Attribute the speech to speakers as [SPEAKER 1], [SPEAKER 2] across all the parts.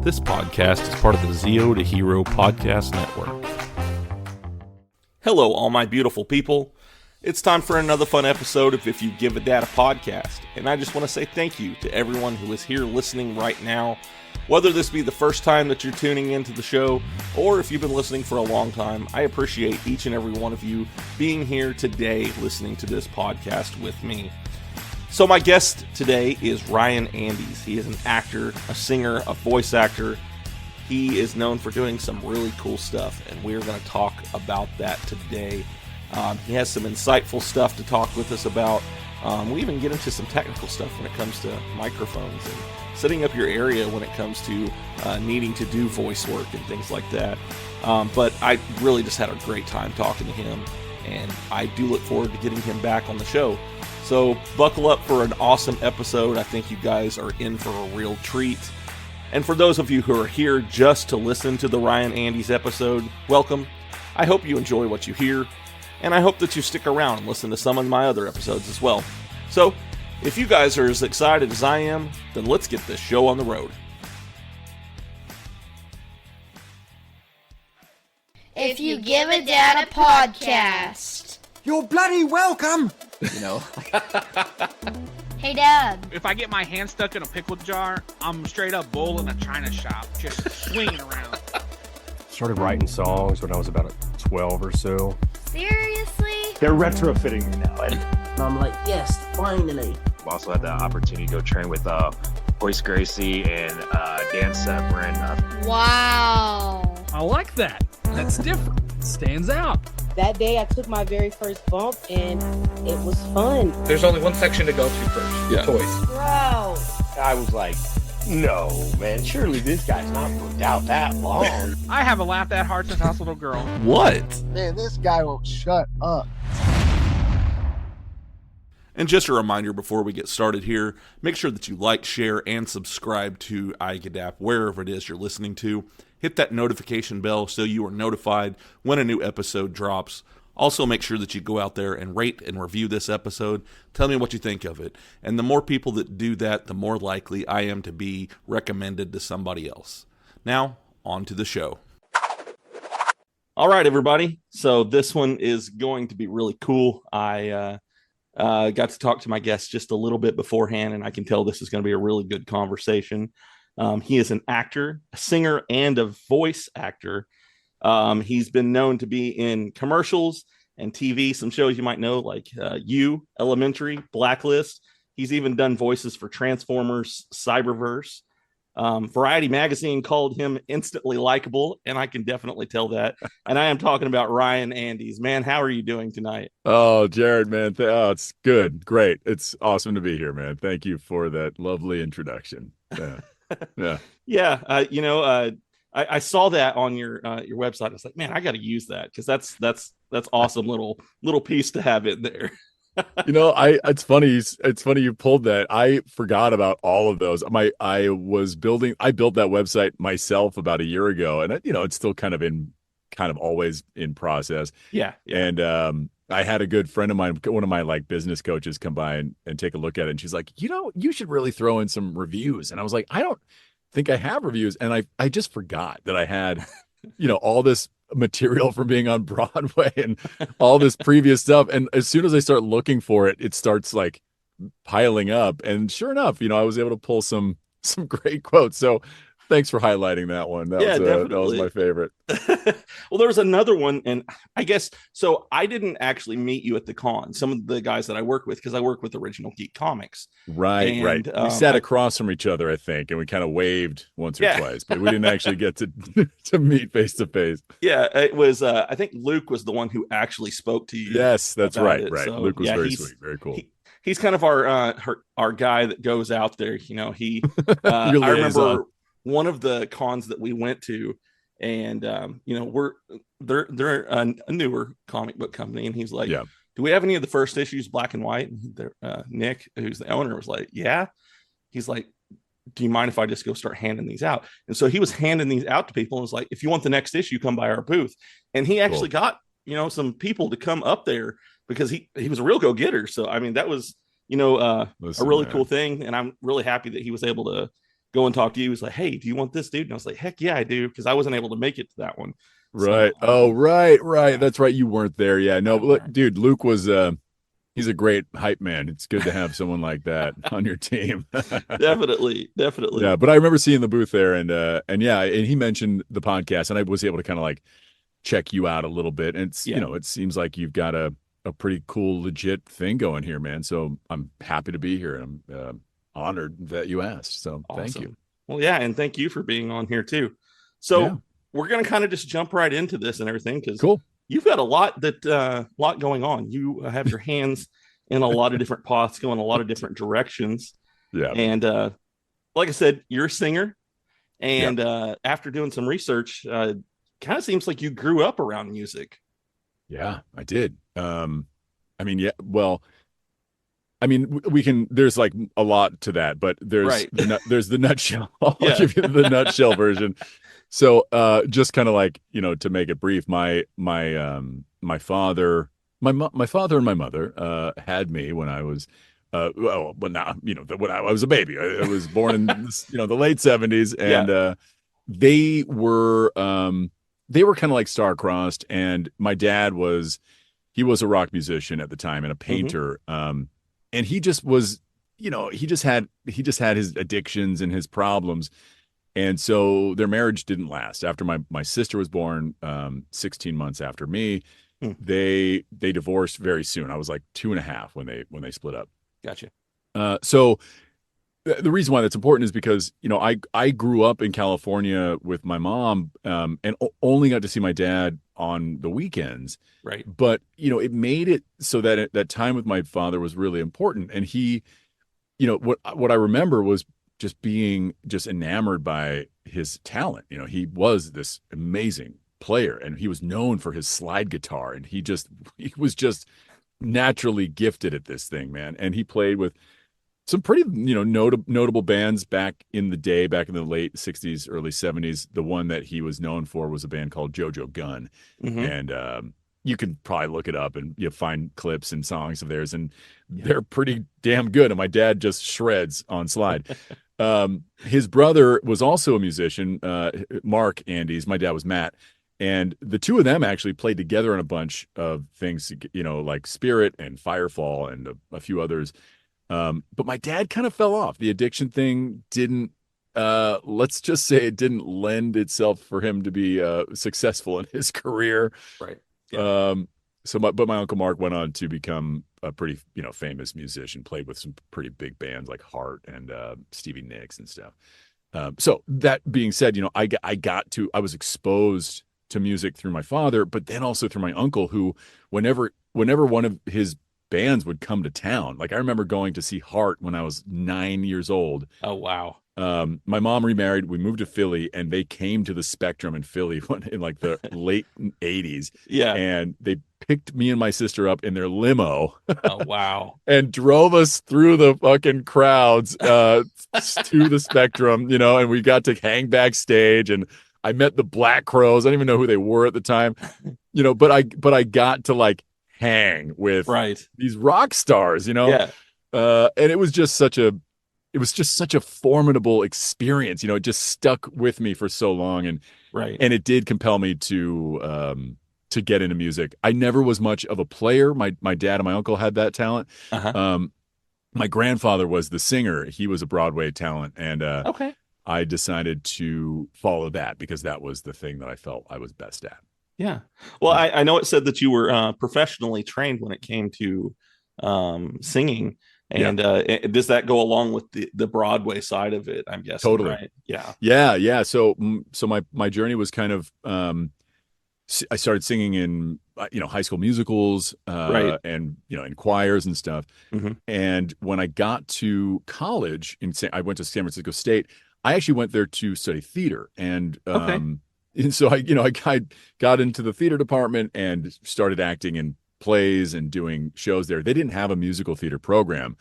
[SPEAKER 1] This podcast is part of the Zeo to Hero podcast network. Hello, all my beautiful people. It's time for another fun episode of If You Give a Dad a Podcast, and I just want to say thank you to everyone who is here listening right now. Whether this be the first time that you're tuning into the show, or if you've been listening for a long time, I appreciate each and every one of you being here today listening to this podcast with me. So my guest today is Ryan Andes. He is an actor, a singer, a voice actor. He is known for doing some really cool stuff, and we're going to talk about that today. He has some insightful stuff to talk with us about. We even get into some technical stuff when it comes to microphones and setting up your area when it comes to needing to do voice work and things like that. But I really just had a great time talking to him, and I do look forward to getting him back on the show. So buckle up for an awesome episode. I think you guys are in for a real treat. And for those of you who are here just to listen to the Ryan Andes episode, welcome. I hope you enjoy what you hear, and I hope that you stick around and listen to some of my other episodes as well. So, if you guys are as excited as I am, then let's get this show on the road.
[SPEAKER 2] If You Give a Dad a Podcast.
[SPEAKER 3] You're bloody welcome!
[SPEAKER 4] You know?
[SPEAKER 2] Hey, Dad.
[SPEAKER 5] If I get my hand stuck in a pickle jar, I'm straight up bull in a china shop, just swinging around.
[SPEAKER 6] Started writing songs when I was about 12 or so.
[SPEAKER 2] Seriously?
[SPEAKER 6] They're retrofitting me now, and
[SPEAKER 4] I'm like, yes, finally.
[SPEAKER 7] I've also had the opportunity to go train with Hoist Gracie and Dan Seprin.
[SPEAKER 2] Wow.
[SPEAKER 8] I like that. That's different. It stands out.
[SPEAKER 9] That day I took my very first bump and it was fun.
[SPEAKER 10] There's only one section to go to first.
[SPEAKER 1] Yeah.
[SPEAKER 10] Toys.
[SPEAKER 9] Bro.
[SPEAKER 6] I was like, no, man, surely this guy's not worked out that long.
[SPEAKER 5] I haven't laughed that hard since I was a little girl.
[SPEAKER 1] What?
[SPEAKER 3] Man, this guy won't shut up.
[SPEAKER 1] And just a reminder before we get started here, make sure that you like, share, and subscribe to iGadap wherever it is you're listening to. Hit that notification bell so you are notified when a new episode drops. Also, make sure that you go out there and rate and review this episode. Tell me what you think of it. And the more people that do that, the more likely I am to be recommended to somebody else. Now, on to the show. All right, everybody. So this one is going to be really cool. I got to talk to my guest just a little bit beforehand, and I can tell this is going to be a really good conversation. He is an actor, a singer, and a voice actor. He's been known to be in commercials and TV, some shows you might know, like You, Elementary, Blacklist. He's even done voices for Transformers, Cyberverse. Variety magazine called him instantly likable, and I can definitely tell that. And I am talking about Ryan Andes. Man, how are you doing tonight?
[SPEAKER 11] Oh, Jared, man. It's good. Great. It's awesome to be here, man. Thank you for that lovely introduction. Yeah.
[SPEAKER 1] Yeah. I saw that on your website. I was like, man, I got to use that because that's awesome little piece to have in there.
[SPEAKER 11] It's funny. It's funny you pulled that. I forgot about all of those. I built that website myself about a year ago, and it's still kind of always in process.
[SPEAKER 1] Yeah.
[SPEAKER 11] And I had a good friend of mine, one of my like business coaches, come by and take a look at it, and she's like, you should really throw in some reviews. And I was like, I don't think I have reviews, and I just forgot that I had all this material from being on Broadway and all this previous stuff. And as soon as I start looking for it, it starts like piling up. And sure enough, I was able to pull some great quotes. So thanks for highlighting that one. That was my favorite.
[SPEAKER 1] Well, there was another one, and I guess so. I didn't actually meet you at the con. Some of the guys that I work with, because I work with Original Geek Comics.
[SPEAKER 11] Right. We sat across from each other, I think, and we kind of waved once or twice, but we didn't actually get to meet face to face.
[SPEAKER 1] Yeah, it was. I think Luke was the one who actually spoke to you.
[SPEAKER 11] Yes, that's right. Right.
[SPEAKER 1] So,
[SPEAKER 11] Luke was very sweet, very cool.
[SPEAKER 1] He's kind of our guy that goes out there. He. I remember one of the cons that we went to, and they're a newer comic book company, and he's like,
[SPEAKER 11] yeah.
[SPEAKER 1] Do we have any of the first issues black and white? And Nick, who's the owner, was like, yeah. He's like, do you mind if I just go start handing these out? And so he was handing these out to people and was like, if you want the next issue, come by our booth. And he actually got some people to come up there because he was a real go-getter. So I mean, that was a really cool thing, and I'm really happy that he was able to go and talk to you. He was like, "Hey, do you want this, dude?" And I was like, "Heck yeah, I do," because I wasn't able to make it to that one.
[SPEAKER 11] Right.
[SPEAKER 1] So,
[SPEAKER 11] Right. That's right. You weren't there. Yeah. No,
[SPEAKER 1] Right.
[SPEAKER 11] dude, Luke was he's a great hype man. It's good to have someone like that on your team.
[SPEAKER 1] Definitely.
[SPEAKER 11] Yeah, but I remember seeing the booth there, and yeah, and he mentioned the podcast, and I was able to kind of like check you out a little bit. And it's it seems like you've got a pretty cool, legit thing going here, man. So I'm happy to be here, and I'm honored that you asked. So thank you.
[SPEAKER 1] Well, yeah, and thank you for being on here too. So we're gonna kind of just jump right into this and everything because you've got a lot going on. You have your hands in a lot of different pots, going a lot of different directions.
[SPEAKER 11] Yeah,
[SPEAKER 1] and like I said, you're a singer, and after doing some research, kind of seems like you grew up around music.
[SPEAKER 11] Yeah, I did. I mean, yeah, well, I mean, we can. There's like a lot to that, but there's there's the nutshell. I'll give you the nutshell version. So, just kind of like to make it brief, my father and my mother had me when I was when I was a baby. I was born in the late 70s, and they were kind of like star-crossed, and my dad was a rock musician at the time and a painter. And he just was, he just had his addictions and his problems. And so their marriage didn't last. After my sister was born, 16 months after me, they divorced very soon. I was like 2.5 when they split up.
[SPEAKER 1] Gotcha.
[SPEAKER 11] So the reason why that's important is because, I grew up in California with my mom, and only got to see my dad on the weekends.
[SPEAKER 1] Right.
[SPEAKER 11] But, it made it so that that time with my father was really important. And he, what I remember was just being enamored by his talent. He was this amazing player, and he was known for his slide guitar, and he was just naturally gifted at this thing, man. And he played with some pretty, notable bands back in the late 60s, early 70s. The one that he was known for was a band called JoJo Gunn. And you can probably look it up and find clips and songs of theirs, and they're pretty damn good. And my dad just shreds on slide. His brother was also a musician, Mark Andes. My dad was Matt. And the two of them actually played together on a bunch of things, like Spirit and Firefall and a few others. But my dad kind of fell off. The addiction thing didn't, let's just say it didn't lend itself for him to be successful in his career.
[SPEAKER 1] Right.
[SPEAKER 11] Yeah. But my Uncle Mark went on to become a pretty, famous musician, played with some pretty big bands like Heart and Stevie Nicks and stuff. So that being said, I was exposed to music through my father, but then also through my uncle, who whenever one of his bands would come to town, like I remember going to see Heart when I was 9 years old.
[SPEAKER 1] Oh, wow.
[SPEAKER 11] My mom remarried. We moved to Philly, and they came to the Spectrum in Philly in like the late 80s.
[SPEAKER 1] Yeah.
[SPEAKER 11] And they picked me and my sister up in their limo.
[SPEAKER 1] Oh, wow.
[SPEAKER 11] And drove us through the fucking crowds to the Spectrum, and we got to hang backstage, and I met the Black Crowes. I don't even know who they were at the time, but I got to like hang with these rock stars,
[SPEAKER 1] Yeah.
[SPEAKER 11] And it was just such a formidable experience. It just stuck with me for so long, and it did compel me to get into music. I never was much of a player. My dad and my uncle had that talent. My grandfather was the singer. He was a Broadway talent, and I decided to follow that because that was the thing that I felt I was best at.
[SPEAKER 1] Yeah. Well, I know it said that you were professionally trained when it came to singing. And does that go along with the Broadway side of it? I'm guessing.
[SPEAKER 11] Totally.
[SPEAKER 1] Right? Yeah.
[SPEAKER 11] Yeah. So my journey was kind of, I started singing in, high school musicals, and, in choirs and stuff. And when I got to college I went to San Francisco State. I actually went there to study theater, and so I got into the theater department and started acting in plays and doing shows there. They didn't have a musical theater program,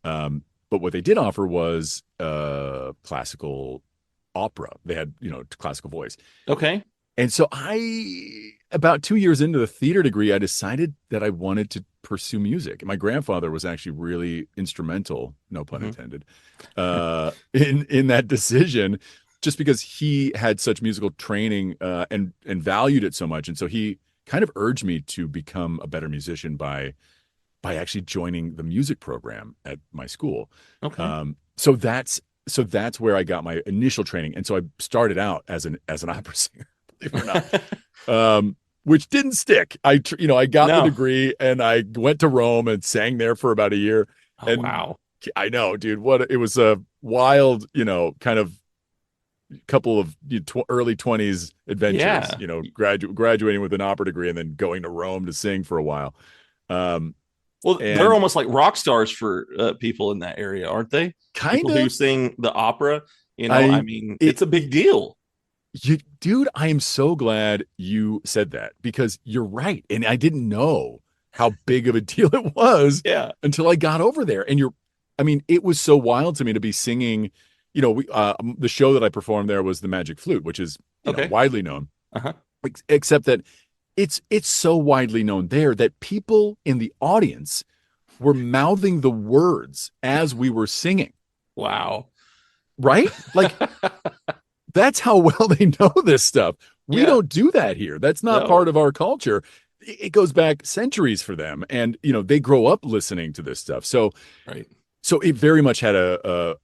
[SPEAKER 11] but what they did offer was classical opera. They had classical voice.
[SPEAKER 1] Okay.
[SPEAKER 11] And so about 2 years into the theater degree, I decided that I wanted to pursue music. And my grandfather was actually really instrumental, no pun intended, in that decision, just because he had such musical training and valued it so much. And so he kind of urged me to become a better musician by actually joining the music program at my school.
[SPEAKER 1] Okay.
[SPEAKER 11] So that's where I got my initial training. And so I started out as an opera singer, believe it or not. Which didn't stick. I got the degree and I went to Rome and sang there for about a year.
[SPEAKER 1] Oh, wow.
[SPEAKER 11] I know, dude. It was a wild, kind of couple of early 20s adventures, graduating with an opera degree and then going to Rome to sing for a while.
[SPEAKER 1] They're almost like rock stars for people in that area, aren't they?
[SPEAKER 11] Kind
[SPEAKER 1] people
[SPEAKER 11] of.
[SPEAKER 1] who sing the opera, it's a big deal.
[SPEAKER 11] Dude, I am so glad you said that because you're right. And I didn't know how big of a deal it was until I got over there. And it was so wild to me to be singing, the show that I performed there was the Magic Flute, which is widely known, except that it's so widely known there that people in the audience were mouthing the words as we were singing.
[SPEAKER 1] Wow.
[SPEAKER 11] Right? Like, that's how well they know this stuff. We don't do that here. That's not part of our culture. It goes back centuries for them. And, they grow up listening to this stuff. So, so it very much had a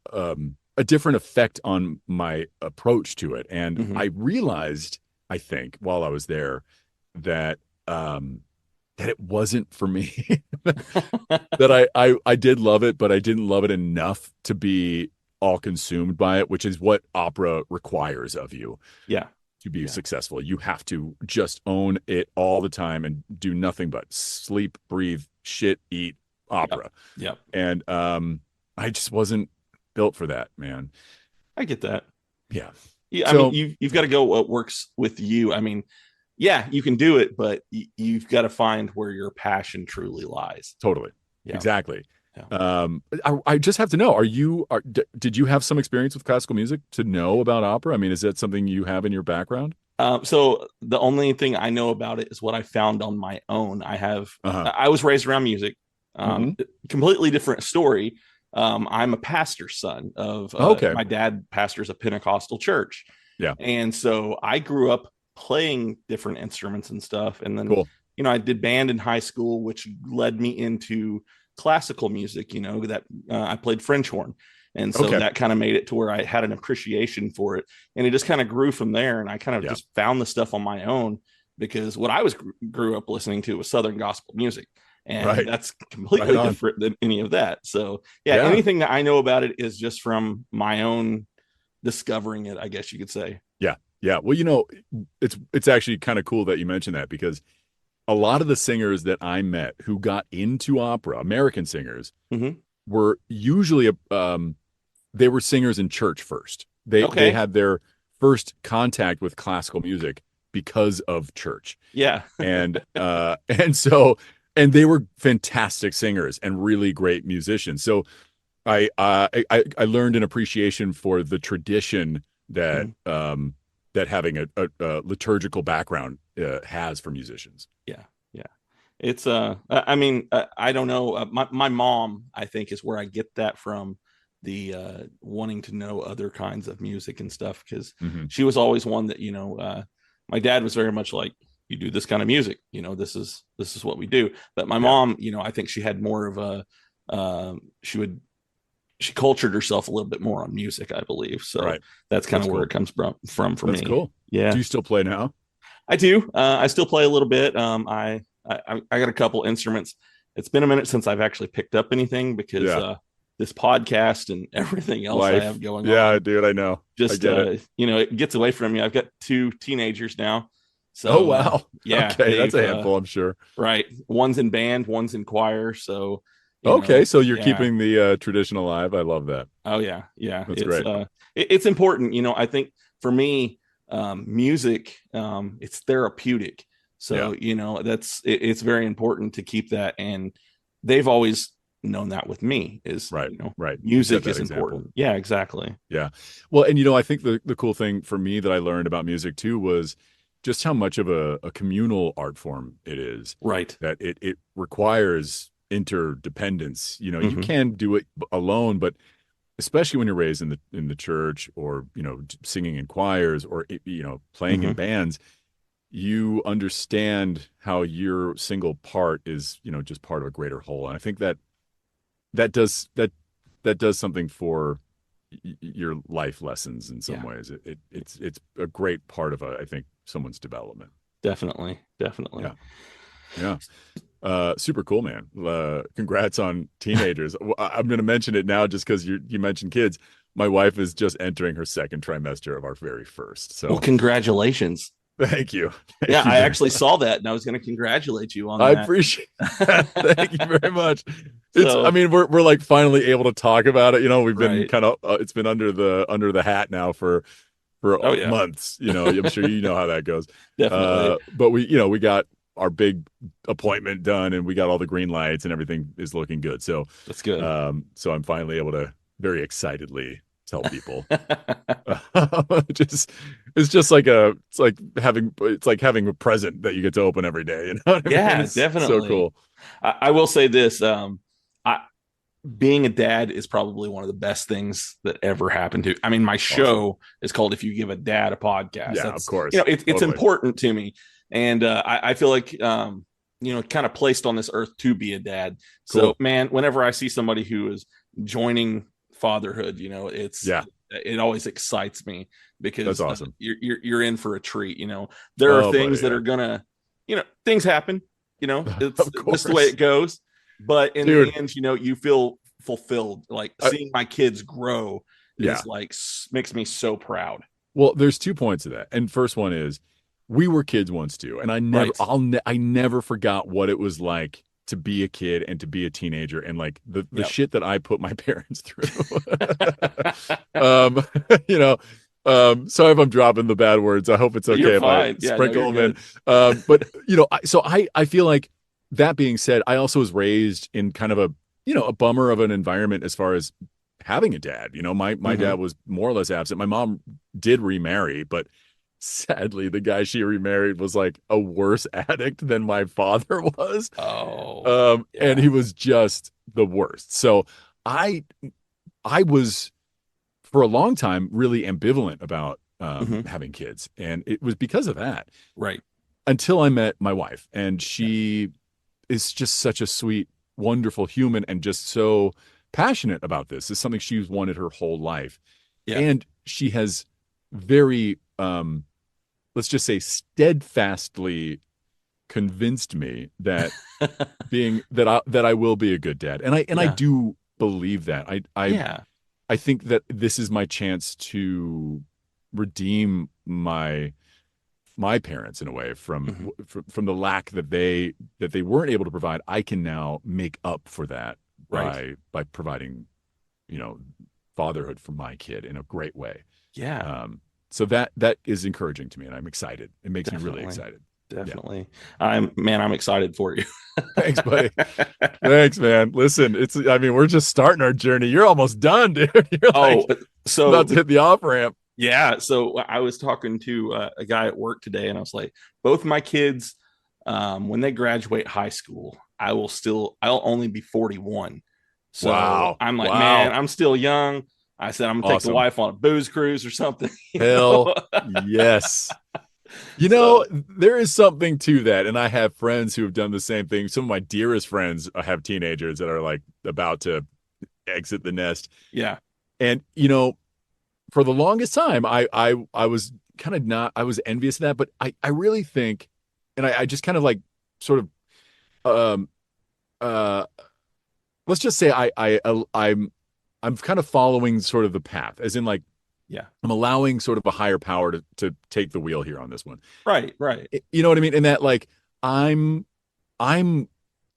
[SPEAKER 11] different effect on my approach to it. And I realized, I think, while I was there, that it wasn't for me. That I did love it, but I didn't love it enough to be all consumed by it, which is what opera requires of you.
[SPEAKER 1] Yeah.
[SPEAKER 11] To be successful. You have to just own it all the time and do nothing but sleep, breathe, shit, eat opera.
[SPEAKER 1] Yep.
[SPEAKER 11] And I just wasn't built for that, man.
[SPEAKER 1] I get that.
[SPEAKER 11] Yeah.
[SPEAKER 1] Yeah. So, you've got to go what works with you. You can do it, but you've got to find where your passion truly lies.
[SPEAKER 11] Totally.
[SPEAKER 1] Yeah.
[SPEAKER 11] Exactly. Yeah. I just have to know, did you have some experience with classical music to know about opera? Is that something you have in your background?
[SPEAKER 1] So the only thing I know about it is what I found on my own. I was raised around music. Completely different story. I'm a pastor's son of my dad pastors a Pentecostal church.
[SPEAKER 11] Yeah.
[SPEAKER 1] And so I grew up playing different instruments and stuff. And then, I did band in high school, which led me into classical music, that I played French horn. And so that kind of made it to where I had an appreciation for it. And it just kind of grew from there. And I kind of just found the stuff on my own because what I grew up listening to was Southern gospel music. And that's completely different than any of that. So anything that I know about it is just from my own discovering it, I guess you could say.
[SPEAKER 11] Yeah. Yeah. Well, it's actually kind of cool that you mentioned that because a lot of the singers that I met who got into opera, American singers, were usually they were singers in church first. They had their first contact with classical music because of church.
[SPEAKER 1] Yeah.
[SPEAKER 11] And they were fantastic singers and really great musicians. So I learned an appreciation for the tradition that that having a liturgical background has for musicians.
[SPEAKER 1] Yeah. It's I don't know. My mom, I think, is where I get that from, the wanting to know other kinds of music and stuff, because she was always one that my dad was very much like, you do this kind of music, this is what we do. But my mom, I think she had more of a she cultured herself a little bit more on music, I believe. So that's kind of where it comes from for me.
[SPEAKER 11] That's cool.
[SPEAKER 1] Yeah.
[SPEAKER 11] Do you still play now?
[SPEAKER 1] I do. I still play a little bit. I got a couple instruments. It's been a minute since I've actually picked up anything because this podcast and everything else I have going on.
[SPEAKER 11] Yeah, dude, I know.
[SPEAKER 1] Just it gets away from me. I've got 2 teenagers now. So
[SPEAKER 11] wow.
[SPEAKER 1] Yeah.
[SPEAKER 11] Okay, that's a handful, I'm sure.
[SPEAKER 1] Right. One's in band, one's in choir. So
[SPEAKER 11] so you're keeping the tradition alive. I love that.
[SPEAKER 1] Oh yeah.
[SPEAKER 11] That's great.
[SPEAKER 1] It's important. I think for me, music, it's therapeutic. So, it's very important to keep that. And they've always known that with me is, music is important. Yeah, exactly.
[SPEAKER 11] Yeah. Well, and, I think the cool thing for me that I learned about music too was just how much of a communal art form it is.
[SPEAKER 1] Right.
[SPEAKER 11] That it requires interdependence. You
[SPEAKER 1] Mm-hmm.
[SPEAKER 11] can do it alone, but especially when you're raised in the church, or singing in choirs, or playing in bands, you understand how your single part is just part of a greater whole. And I think that does something for your life lessons in some ways. It's a great part of I think someone's development.
[SPEAKER 1] Definitely.
[SPEAKER 11] Yeah. Super cool, man. Congrats on teenagers. I'm going to mention it now just because you mentioned kids. My wife is just entering her second trimester of our very first. So,
[SPEAKER 1] well, congratulations.
[SPEAKER 11] Thank you.
[SPEAKER 1] I actually saw that, and I was going to congratulate you on that.
[SPEAKER 11] I appreciate that. Thank you very much. We're like finally able to talk about it. We've been kind of it's been under the hat now for months. I'm sure you know how that goes.
[SPEAKER 1] Definitely.
[SPEAKER 11] But we got our big appointment done, and we got all the green lights, and everything is looking good. So
[SPEAKER 1] that's good.
[SPEAKER 11] So I'm finally able to very excitedly tell people. It's like having a present that you get to open every day.
[SPEAKER 1] Yeah, definitely.
[SPEAKER 11] So cool.
[SPEAKER 1] I will say this: being a dad is probably one of the best things that ever happened to. I mean, my show is called "If You Give a Dad a Podcast."
[SPEAKER 11] Yeah, of course.
[SPEAKER 1] It's
[SPEAKER 11] totally.
[SPEAKER 1] important to me, and I feel like kind of placed on this earth to be a dad.
[SPEAKER 11] Cool.
[SPEAKER 1] So, man, whenever I see somebody who is joining fatherhood, it always excites me, because
[SPEAKER 11] that's awesome.
[SPEAKER 1] You're in for a treat. There are things that are gonna, things happen. It's just the way it goes. But in the end, you feel fulfilled. Like seeing my kids grow is like makes me so proud.
[SPEAKER 11] Well, there's 2 points to that, and first one is we were kids once too, and I never forgot what it was like to be a kid and to be a teenager, and like the shit that I put my parents through. Sorry if I'm dropping the bad words. I hope it's okay if I sprinkle them in. But I feel like, that being said, I also was raised in kind of a bummer of an environment as far as having a dad. My dad was more or less absent. My mom did remarry, but sadly, the guy she remarried was like a worse addict than my father was. And he was just the worst. So I was, for a long time, really ambivalent about having kids. And it was because of that.
[SPEAKER 1] Right.
[SPEAKER 11] Until I met my wife, and she is just such a sweet, wonderful human, and just so passionate about this. It's something she's wanted her whole life. Yeah. And she has very, let's just say, steadfastly convinced me that that I will be a good dad. And I do believe that. I think that this is my chance to redeem my parents in a way from the lack that they weren't able to provide. I can now make up for that by providing, fatherhood for my kid in a great way.
[SPEAKER 1] Yeah.
[SPEAKER 11] So that is encouraging to me, and I'm excited. It makes me really excited.
[SPEAKER 1] Definitely. Yeah. I'm excited for you.
[SPEAKER 11] Thanks, buddy. Thanks, man. Listen, we're just starting our journey. You're almost done, dude. You're
[SPEAKER 1] so
[SPEAKER 11] about to hit the off ramp.
[SPEAKER 1] Yeah. So I was talking to a guy at work today, and I was like, both my kids, when they graduate high school, I'll only be 41. So I'm like, man, I'm still young. I said, I'm going to take the wife on a booze cruise or something.
[SPEAKER 11] Hell yes. There is something to that. And I have friends who have done the same thing. Some of my dearest friends have teenagers that are like about to exit the nest.
[SPEAKER 1] Yeah.
[SPEAKER 11] And, for the longest time, I was kind of not, I was envious of that, but I really think, and I just kind of like sort of, let's just say I'm kind of following sort of the path, as in like, I'm allowing sort of a higher power to take the wheel here on this one.
[SPEAKER 1] Right.
[SPEAKER 11] You know what I mean? In that, like, I'm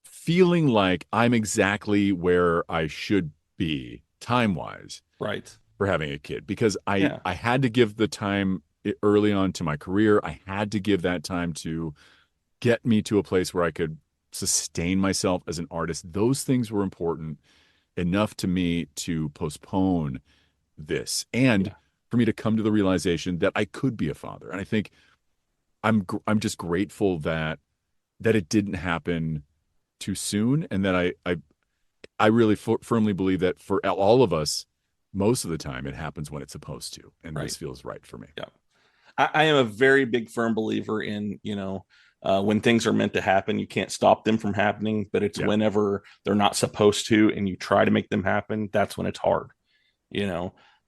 [SPEAKER 11] feeling like I'm exactly where I should be time-wise.
[SPEAKER 1] Right.
[SPEAKER 11] For having a kid, because I had to give the time early on to my career. I had to give that time to get me to a place where I could sustain myself as an artist. Those things were important enough to me to postpone this, and for me to come to the realization that I could be a father. And I think I'm just grateful that it didn't happen too soon, and that I really firmly believe that for all of us, most of the time it happens when it's supposed to, and this feels right for me.
[SPEAKER 1] Yeah, I am a very big firm believer in, when things are meant to happen, you can't stop them from happening, but it's whenever they're not supposed to and you try to make them happen, that's when it's hard.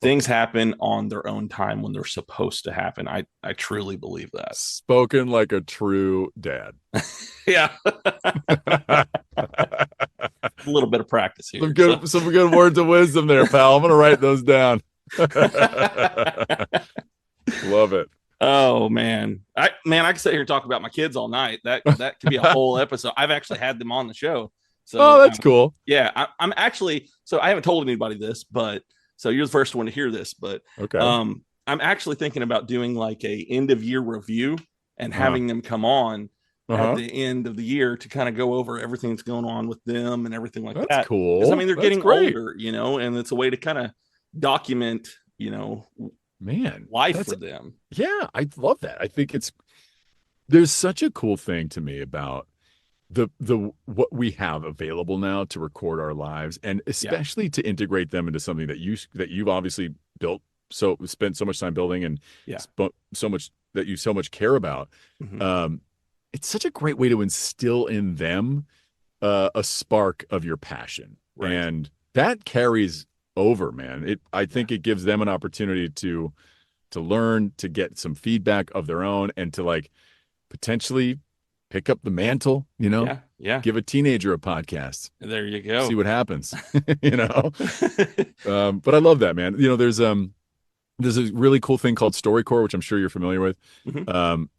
[SPEAKER 1] Things happen on their own time when they're supposed to happen. I truly believe that.
[SPEAKER 11] Spoken like a true dad.
[SPEAKER 1] Yeah. A little bit of practice here.
[SPEAKER 11] Some good words of wisdom there, pal. I'm going to write those down. Love it.
[SPEAKER 1] Oh man. I can sit here and talk about my kids all night. That could be a whole episode. I've actually had them on the show. So
[SPEAKER 11] that's cool.
[SPEAKER 1] Yeah. I'm actually, so I haven't told anybody this, but so you're the first one to hear this, but
[SPEAKER 11] okay.
[SPEAKER 1] I'm actually thinking about doing like a end of year review and having them come on at the end of the year to kind of go over everything that's going on with them and everything like that.
[SPEAKER 11] That's cool.
[SPEAKER 1] Because I mean, they're
[SPEAKER 11] That's
[SPEAKER 1] getting
[SPEAKER 11] great.
[SPEAKER 1] older, and it's a way to kind of document, life for them.
[SPEAKER 11] Yeah, I love that. I think there's such a cool thing to me about the what we have available now to record our lives, and especially to integrate them into something that you've obviously built, so spent so much time building, and so much that you so much care about.
[SPEAKER 1] Mm-hmm.
[SPEAKER 11] It's such a great way to instill in them a spark of your passion, and that carries over, man. I think it gives them an opportunity to learn, to get some feedback of their own, and to like potentially pick up the mantle, give a teenager a podcast.
[SPEAKER 1] There you go.
[SPEAKER 11] See what happens, But I love that, man. There's a really cool thing called StoryCorps, which I'm sure you're familiar with,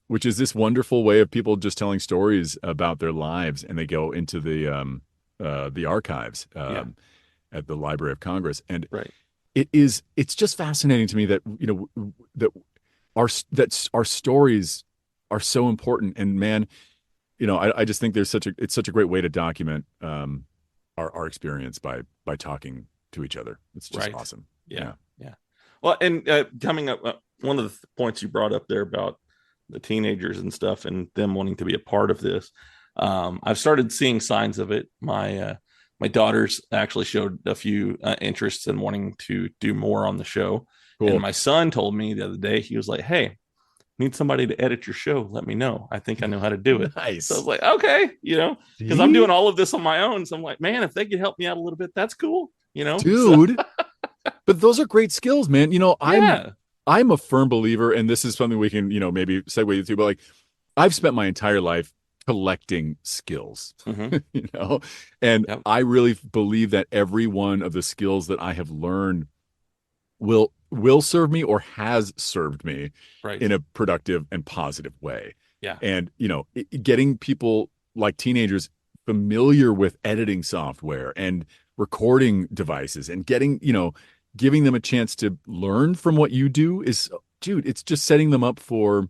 [SPEAKER 11] which is this wonderful way of people just telling stories about their lives, and they go into the archives at the Library of Congress, and it's just fascinating to me that that our stories are so important, and man, I just think it's such a great way to document our experience by talking to each other. It's just awesome.
[SPEAKER 1] Yeah. Well, and coming up, one of the points you brought up there about the teenagers and stuff and them wanting to be a part of this, I've started seeing signs of it. My daughters actually showed a few interests in wanting to do more on the show. Cool. And my son told me the other day, he was like, "Hey, need somebody to edit your show, let me know. I think I know how to do it."
[SPEAKER 11] Nice.
[SPEAKER 1] So I was like, okay, because I'm doing all of this on my own. So I'm like, man, if they could help me out a little bit, that's cool,
[SPEAKER 11] dude. But those are great skills, man. I'm a firm believer, and this is something we can, maybe segue into, but like, I've spent my entire life collecting skills, and I really believe that every one of the skills that I have learned will serve me or has served me in a productive and positive way.
[SPEAKER 1] Yeah.
[SPEAKER 11] And, getting people like teenagers familiar with editing software and recording devices and giving them a chance to learn from what you do it's just setting them up for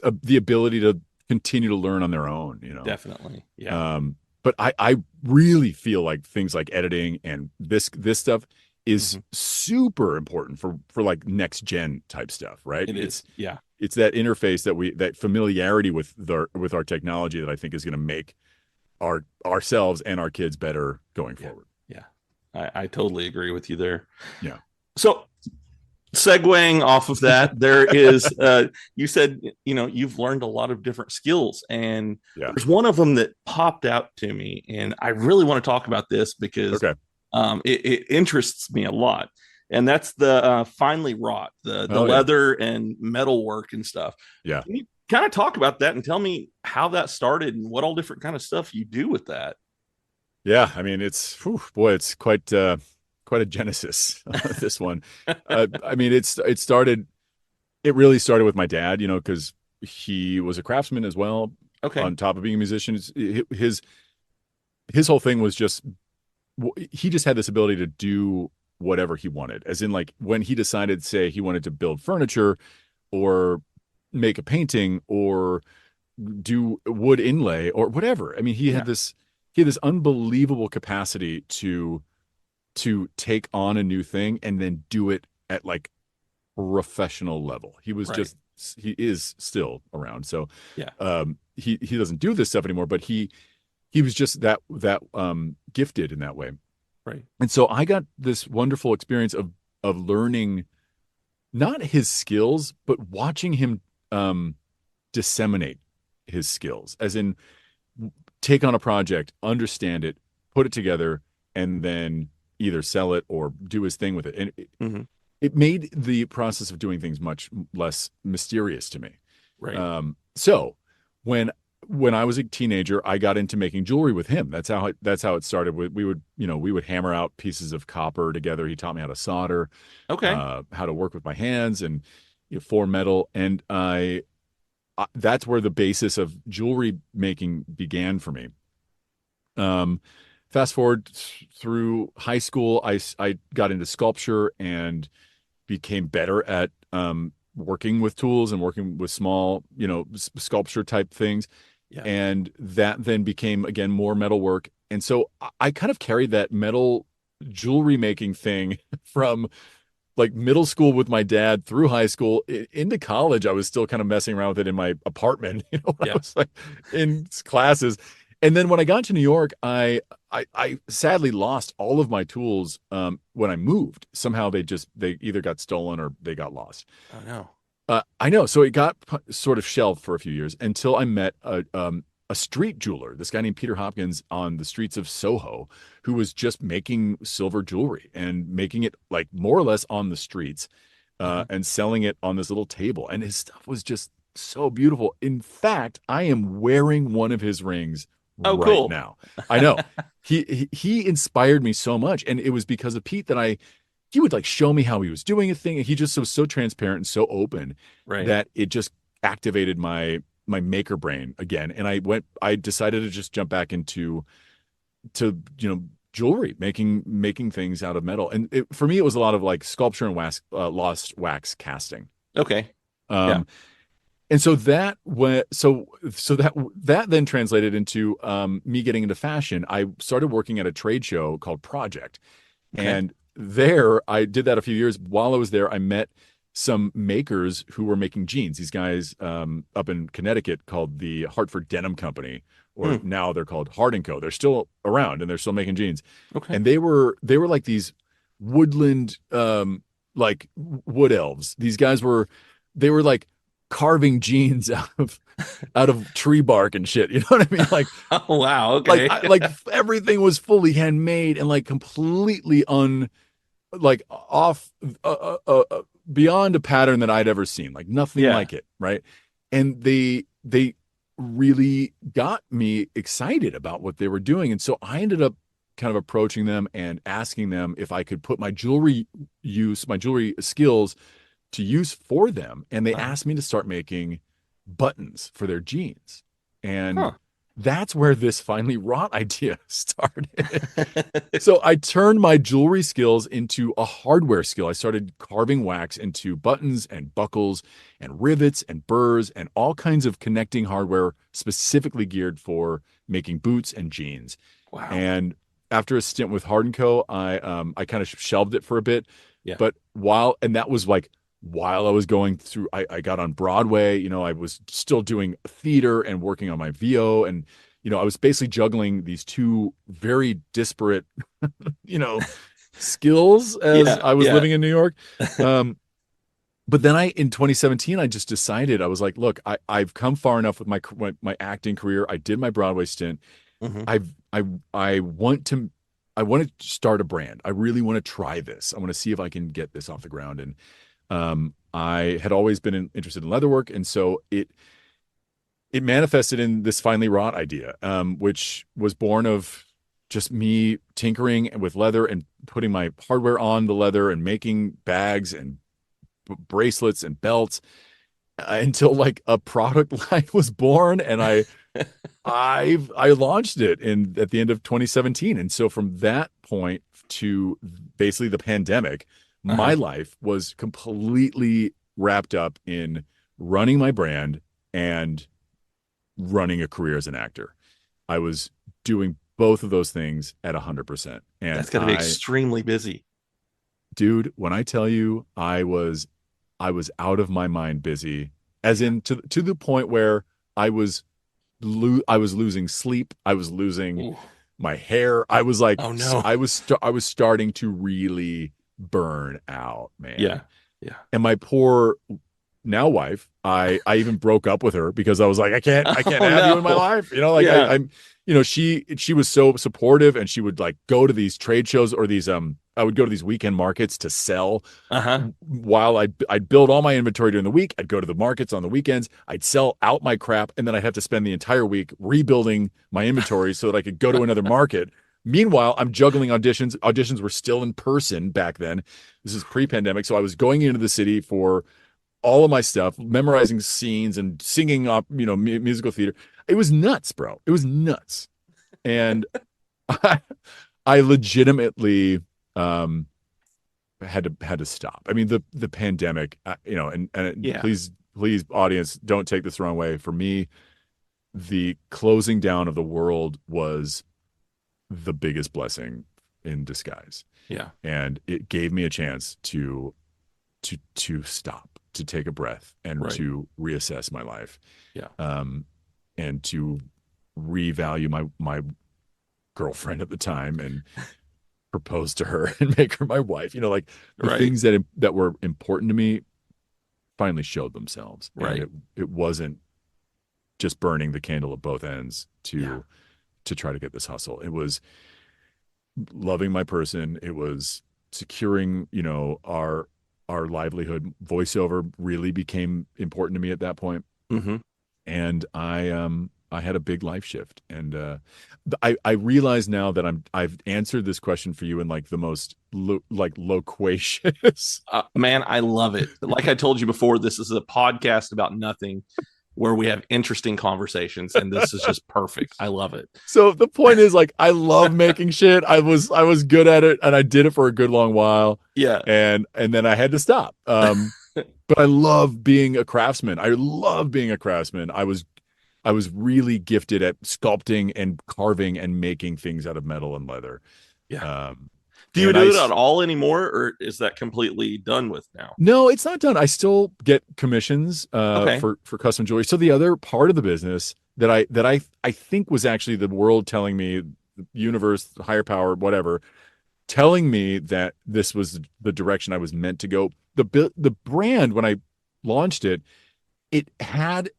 [SPEAKER 11] the ability to continue to learn on their own,
[SPEAKER 1] Definitely. Yeah.
[SPEAKER 11] But I really feel like things like editing and this stuff is super important for like next gen type stuff, right?
[SPEAKER 1] It's
[SPEAKER 11] that interface that familiarity with our technology that I think is going to make ourselves and our kids better going forward.
[SPEAKER 1] Yeah. I totally agree with you there.
[SPEAKER 11] Yeah.
[SPEAKER 1] So segueing off of that, there is, you said, you've learned a lot of different skills, and there's one of them that popped out to me, and I really want to talk about this because it interests me a lot. And that's the finely wrought, the leather and metalwork and stuff.
[SPEAKER 11] Yeah.
[SPEAKER 1] Can you kind of talk about that and tell me how that started and what all different kind of stuff you do with that?
[SPEAKER 11] Yeah. I mean, it's quite a genesis, this one. I mean, it really started with my dad, because he was a craftsman as well.
[SPEAKER 1] Okay.
[SPEAKER 11] On top of being a musician, his whole thing was he just had this ability to do whatever he wanted, as in like when he decided, say, he wanted to build furniture or make a painting or do wood inlay or whatever. I mean, he had this unbelievable capacity to take on a new thing and then do it at like professional level. He was just is still around. So
[SPEAKER 1] Yeah.
[SPEAKER 11] He doesn't do this stuff anymore, but he was just that gifted in that way.
[SPEAKER 1] Right.
[SPEAKER 11] And so I got this wonderful experience of learning not his skills, but watching him disseminate his skills, as in take on a project, understand it, put it together, and then either sell it or do his thing with it. And it made the process of doing things much less mysterious to me.
[SPEAKER 1] Right.
[SPEAKER 11] So when I was a teenager, I got into making jewelry with him. That's how it started. We would hammer out pieces of copper together. He taught me how to solder, how to work with my hands, and form metal. And that's where the basis of jewelry making began for me. Fast forward through high school, I got into sculpture and became better at working with tools and working with small, sculpture type things.
[SPEAKER 1] Yeah.
[SPEAKER 11] And that then became, again, more metalwork. And so I kind of carried that metal jewelry making thing from like middle school with my dad through high school into college. I was still kind of messing around with it in my apartment, when I was like in classes. And then when I got to New York, I sadly lost all of my tools when I moved. Somehow they either got stolen or they got lost.
[SPEAKER 1] Oh no.
[SPEAKER 11] I know. So it got sort of shelved for a few years until I met a street jeweler, this guy named Peter Hopkins on the streets of Soho, who was just making silver jewelry and making it like more or less on the streets and selling it on this little table. And his stuff was just so beautiful. In fact, I am wearing one of his rings right now. I know. He inspired me so much. And it was because of Pete that he would like show me how he was doing a thing. And he just was so transparent and so open that it just activated my maker brain again. And I decided to just jump back into jewelry, making things out of metal. And for me, it was a lot of like sculpture and lost wax casting.
[SPEAKER 1] Okay.
[SPEAKER 11] And so that then translated into me getting into fashion. I started working at a trade show called Project.
[SPEAKER 1] Okay.
[SPEAKER 11] And there, I did that a few years. While I was there, I met some makers who were making jeans. These guys up in Connecticut called the Hartford Denim Company, or now they're called Hard & Co. They're still around and they're still making jeans.
[SPEAKER 1] Okay.
[SPEAKER 11] And they were like these woodland, like wood elves. These guys they were like carving jeans out of tree bark and shit. You know what I mean? Like,
[SPEAKER 1] oh wow, okay.
[SPEAKER 11] like everything was fully handmade and like completely off beyond a pattern that I'd ever seen. Like nothing like it, right? And they really got me excited about what they were doing, and so I ended up kind of approaching them and asking them if I could put my jewelry skills to use for them. And they asked me to start making buttons for their jeans. And that's where this finally Wrought idea started. So I turned my jewelry skills into a hardware skill. I started carving wax into buttons and buckles and rivets and burrs and all kinds of connecting hardware specifically geared for making boots and jeans.
[SPEAKER 1] Wow.
[SPEAKER 11] And after a stint with Hard & Co., I kind of shelved it for a bit.
[SPEAKER 1] Yeah.
[SPEAKER 11] But while I was going through, I got on Broadway, I was still doing theater and working on my VO. And, I was basically juggling these two very disparate, skills as I was living in New York. But then in 2017, I just decided, I was like, look, I've come far enough with my acting career. I did my Broadway stint. I want to start a brand. I really want to try this. I want to see if I can get this off the ground. And I had always been interested in leatherwork, and so it manifested in this finally Wrought idea, which was born of just me tinkering with leather and putting my hardware on the leather and making bags and bracelets and belts until like a product line was born, and I launched it at the end of 2017. And so from that point to basically the pandemic, my life was completely wrapped up in running my brand and running a career as an actor. I was doing both of those things at 100%. And
[SPEAKER 1] that's got to be extremely busy.
[SPEAKER 11] Dude, when I tell you I was out of my mind busy as in to the point where I was losing sleep. I was losing my hair. I was like,
[SPEAKER 1] oh no,
[SPEAKER 11] I was starting to really burn out, man.
[SPEAKER 1] Yeah.
[SPEAKER 11] And my poor now wife, I even broke up with her because I was like, I can't have you in my life. You know, like I'm, you know, she was so supportive, and she would like go to these trade shows or these I would go to these weekend markets to sell. While I'd build all my inventory during the week, I'd go to the markets on the weekends, I'd sell out my crap, and then I'd have to spend the entire week rebuilding my inventory so that I could go to another market. Meanwhile, I'm juggling auditions. Auditions were still in person back then. This is pre-pandemic. So I was going into the city for all of my stuff, memorizing scenes and singing up, you know, musical theater. It was nuts, bro. It was nuts. And I legitimately had to stop. I mean, the pandemic, you know, and please, audience, don't take this the wrong way. For me, the closing down of the world was the biggest blessing in disguise.
[SPEAKER 1] Yeah.
[SPEAKER 11] And it gave me a chance to stop, to take a breath, and to reassess my life.
[SPEAKER 1] Yeah.
[SPEAKER 11] And to revalue my girlfriend at the time and propose to her and make her my wife. You know, like the things that were important to me finally showed themselves.
[SPEAKER 1] Right.
[SPEAKER 11] And it wasn't just burning the candle at both ends to try to get this hustle. It was loving my person. It was securing, you know, our livelihood. Voiceover really became important to me at that point. And I had a big life shift, and I realize now that I've answered this question for you in like the most loquacious.
[SPEAKER 1] Man, I love it. Like I told you before, this is a podcast about nothing, where we have interesting conversations, and this is just perfect. I love it.
[SPEAKER 11] So the point is, like, I love making shit. I was good at it, and I did it for a good long while.
[SPEAKER 1] Yeah.
[SPEAKER 11] And then I had to stop. But I love being a craftsman. I love being a craftsman. I was really gifted at sculpting and carving and making things out of metal and leather.
[SPEAKER 1] Yeah. Do you do it at all anymore, or is that completely done with now?
[SPEAKER 11] No, it's not done. I still get commissions for custom jewelry. So the other part of the business that I think was actually the world telling me, the universe, higher power, whatever, telling me that this was the direction I was meant to go. The brand, when I launched it, it had,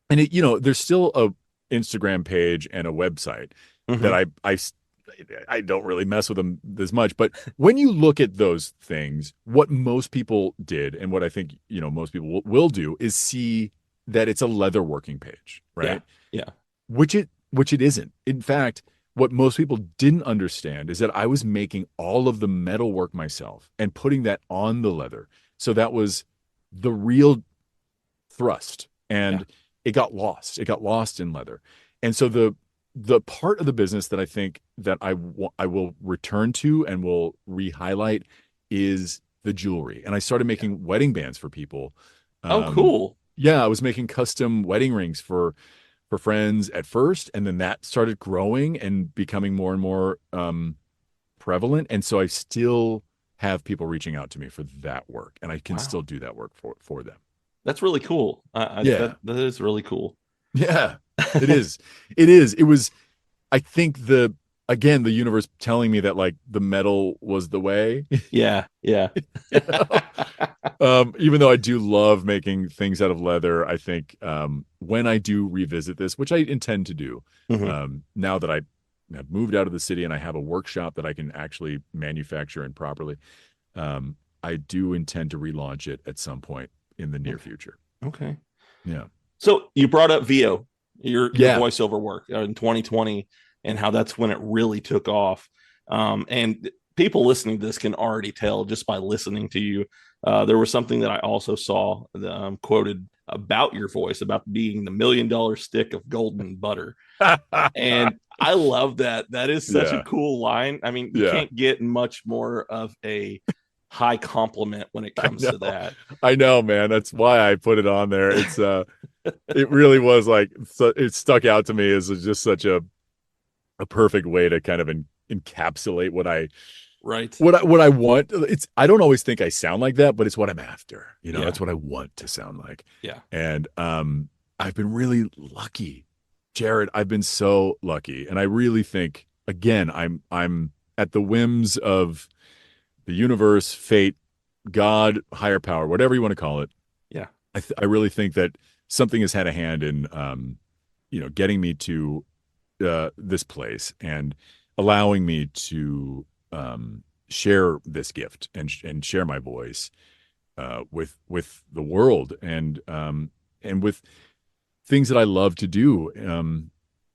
[SPEAKER 11] and it, you know, there's still a Instagram page and a website that I don't really mess with them as much. But when you look at those things, what most people did, and what I think, you know, most people will do, is see that it's a leatherworking page, right?
[SPEAKER 1] Yeah.
[SPEAKER 11] Which it isn't. In fact, what most people didn't understand is that I was making all of the metalwork myself and putting that on the leather. So that was the real thrust, and it got lost. It got lost in leather. And so the part of the business that I think that I will return to and will re-highlight is the jewelry. And I started making wedding bands for people.
[SPEAKER 1] Oh, cool.
[SPEAKER 11] Yeah, I was making custom wedding rings for friends at first, and then that started growing and becoming more and more prevalent. And so I still have people reaching out to me for that work, and I can still do that work for them.
[SPEAKER 1] That's really cool. That is really cool.
[SPEAKER 11] Yeah, it is. It was, I think, again, the universe telling me that like the metal was the way.
[SPEAKER 1] Yeah.
[SPEAKER 11] You know? Even though I do love making things out of leather, I think when I do revisit this, which I intend to do, now that I have moved out of the city and I have a workshop that I can actually manufacture and properly, I do intend to relaunch it at some point in the near future.
[SPEAKER 1] Okay.
[SPEAKER 11] Yeah.
[SPEAKER 1] So you brought up VO, your voiceover work in 2020, and how that's when it really took off. And people listening to this can already tell just by listening to you. There was something that I also saw quoted about your voice, about being the $1 million stick of golden butter. And I love that. That is such a cool line. I mean, you can't get much more of a high compliment when it comes to that.
[SPEAKER 11] I know, man. That's why I put it on there. It's it really was like, it stuck out to me as just such a perfect way to kind of encapsulate what I
[SPEAKER 1] Right.
[SPEAKER 11] What I want, I don't always think I sound like that, but it's what I'm after. You know,
[SPEAKER 1] Yeah.
[SPEAKER 11] that's what I want to sound like.
[SPEAKER 1] Yeah.
[SPEAKER 11] And I've been really lucky, Jared. I've been so lucky, and I really think, again, I'm at the whims of the universe, fate, God, higher power, whatever you want to call it.
[SPEAKER 1] Yeah.
[SPEAKER 11] I really think that something has had a hand in, getting me to this place and allowing me to share this gift and share my voice with the world and with things that I love to do.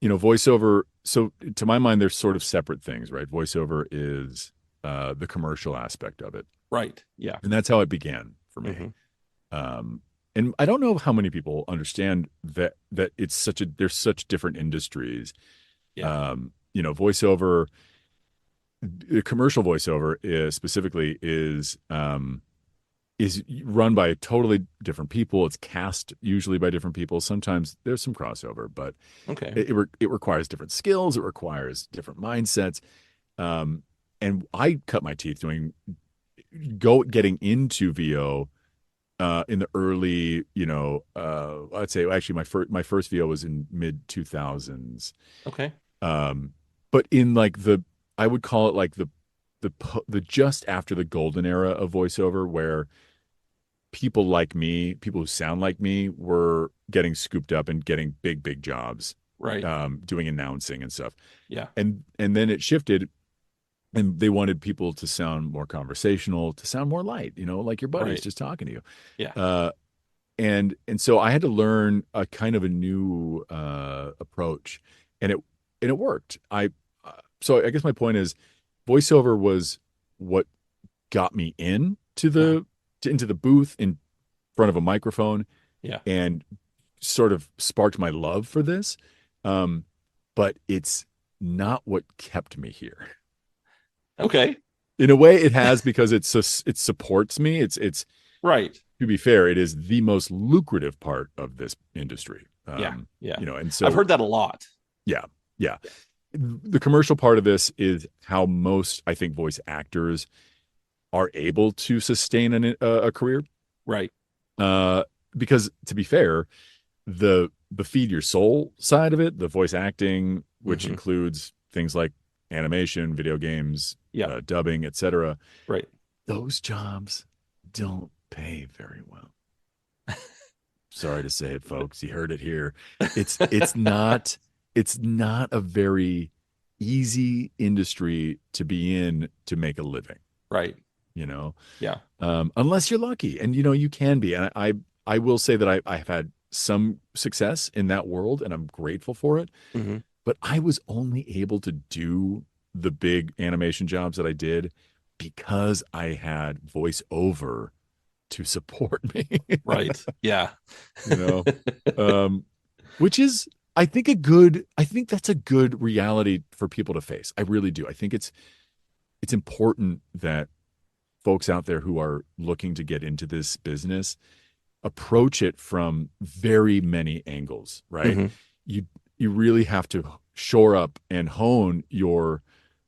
[SPEAKER 11] Voiceover. So to my mind, there's sort of separate things, right? Voiceover is the commercial aspect of it.
[SPEAKER 1] Right. Yeah.
[SPEAKER 11] And that's how it began for me. And I don't know how many people understand that there's such different industries.
[SPEAKER 1] Yeah.
[SPEAKER 11] Voiceover, commercial voiceover specifically is run by totally different people. It's cast usually by different people. Sometimes there's some crossover, but
[SPEAKER 1] Okay.
[SPEAKER 11] it requires different skills. It requires different mindsets. And I cut my teeth getting into VO in the early, I'd say actually my first VO was in mid 2000s.
[SPEAKER 1] Okay.
[SPEAKER 11] But in I would call it like the just after the golden era of voiceover, where people like me, people who sound like me, were getting scooped up and getting big jobs,
[SPEAKER 1] Right.
[SPEAKER 11] Doing announcing and stuff.
[SPEAKER 1] Yeah.
[SPEAKER 11] And then it shifted, and they wanted people to sound more conversational, to sound more light, like your buddies
[SPEAKER 1] Right.
[SPEAKER 11] just talking to you.
[SPEAKER 1] Yeah.
[SPEAKER 11] And so I had to learn a kind of a new approach, and it worked. So I guess my point is, voiceover was what got me into the booth in front of a microphone.
[SPEAKER 1] Yeah.
[SPEAKER 11] And sort of sparked my love for this. But it's not what kept me here.
[SPEAKER 1] Okay.
[SPEAKER 11] In a way, it has, because it supports me. It's
[SPEAKER 1] right.
[SPEAKER 11] To be fair, it is the most lucrative part of this industry.
[SPEAKER 1] Yeah.
[SPEAKER 11] And so
[SPEAKER 1] I've heard that a lot.
[SPEAKER 11] Yeah. The commercial part of this is how most, I think, voice actors are able to sustain a career.
[SPEAKER 1] Right.
[SPEAKER 11] Because to be fair, the feed your soul side of it, the voice acting, which includes things like animation, video games, dubbing, etc.
[SPEAKER 1] Right.
[SPEAKER 11] Those jobs don't pay very well. Sorry to say it, folks. You heard it here. It's not a very easy industry to be in to make a living.
[SPEAKER 1] Right.
[SPEAKER 11] Yeah. Unless you're lucky, and you can be. And I will say that I've had some success in that world, and I'm grateful for it. But I was only able to do the big animation jobs that I did because I had voiceover to support me.
[SPEAKER 1] Right. Yeah.
[SPEAKER 11] Which is, I think that's a good reality for people to face. I really do. I think it's important that folks out there who are looking to get into this business approach it from very many angles, right? You really have to shore up and hone your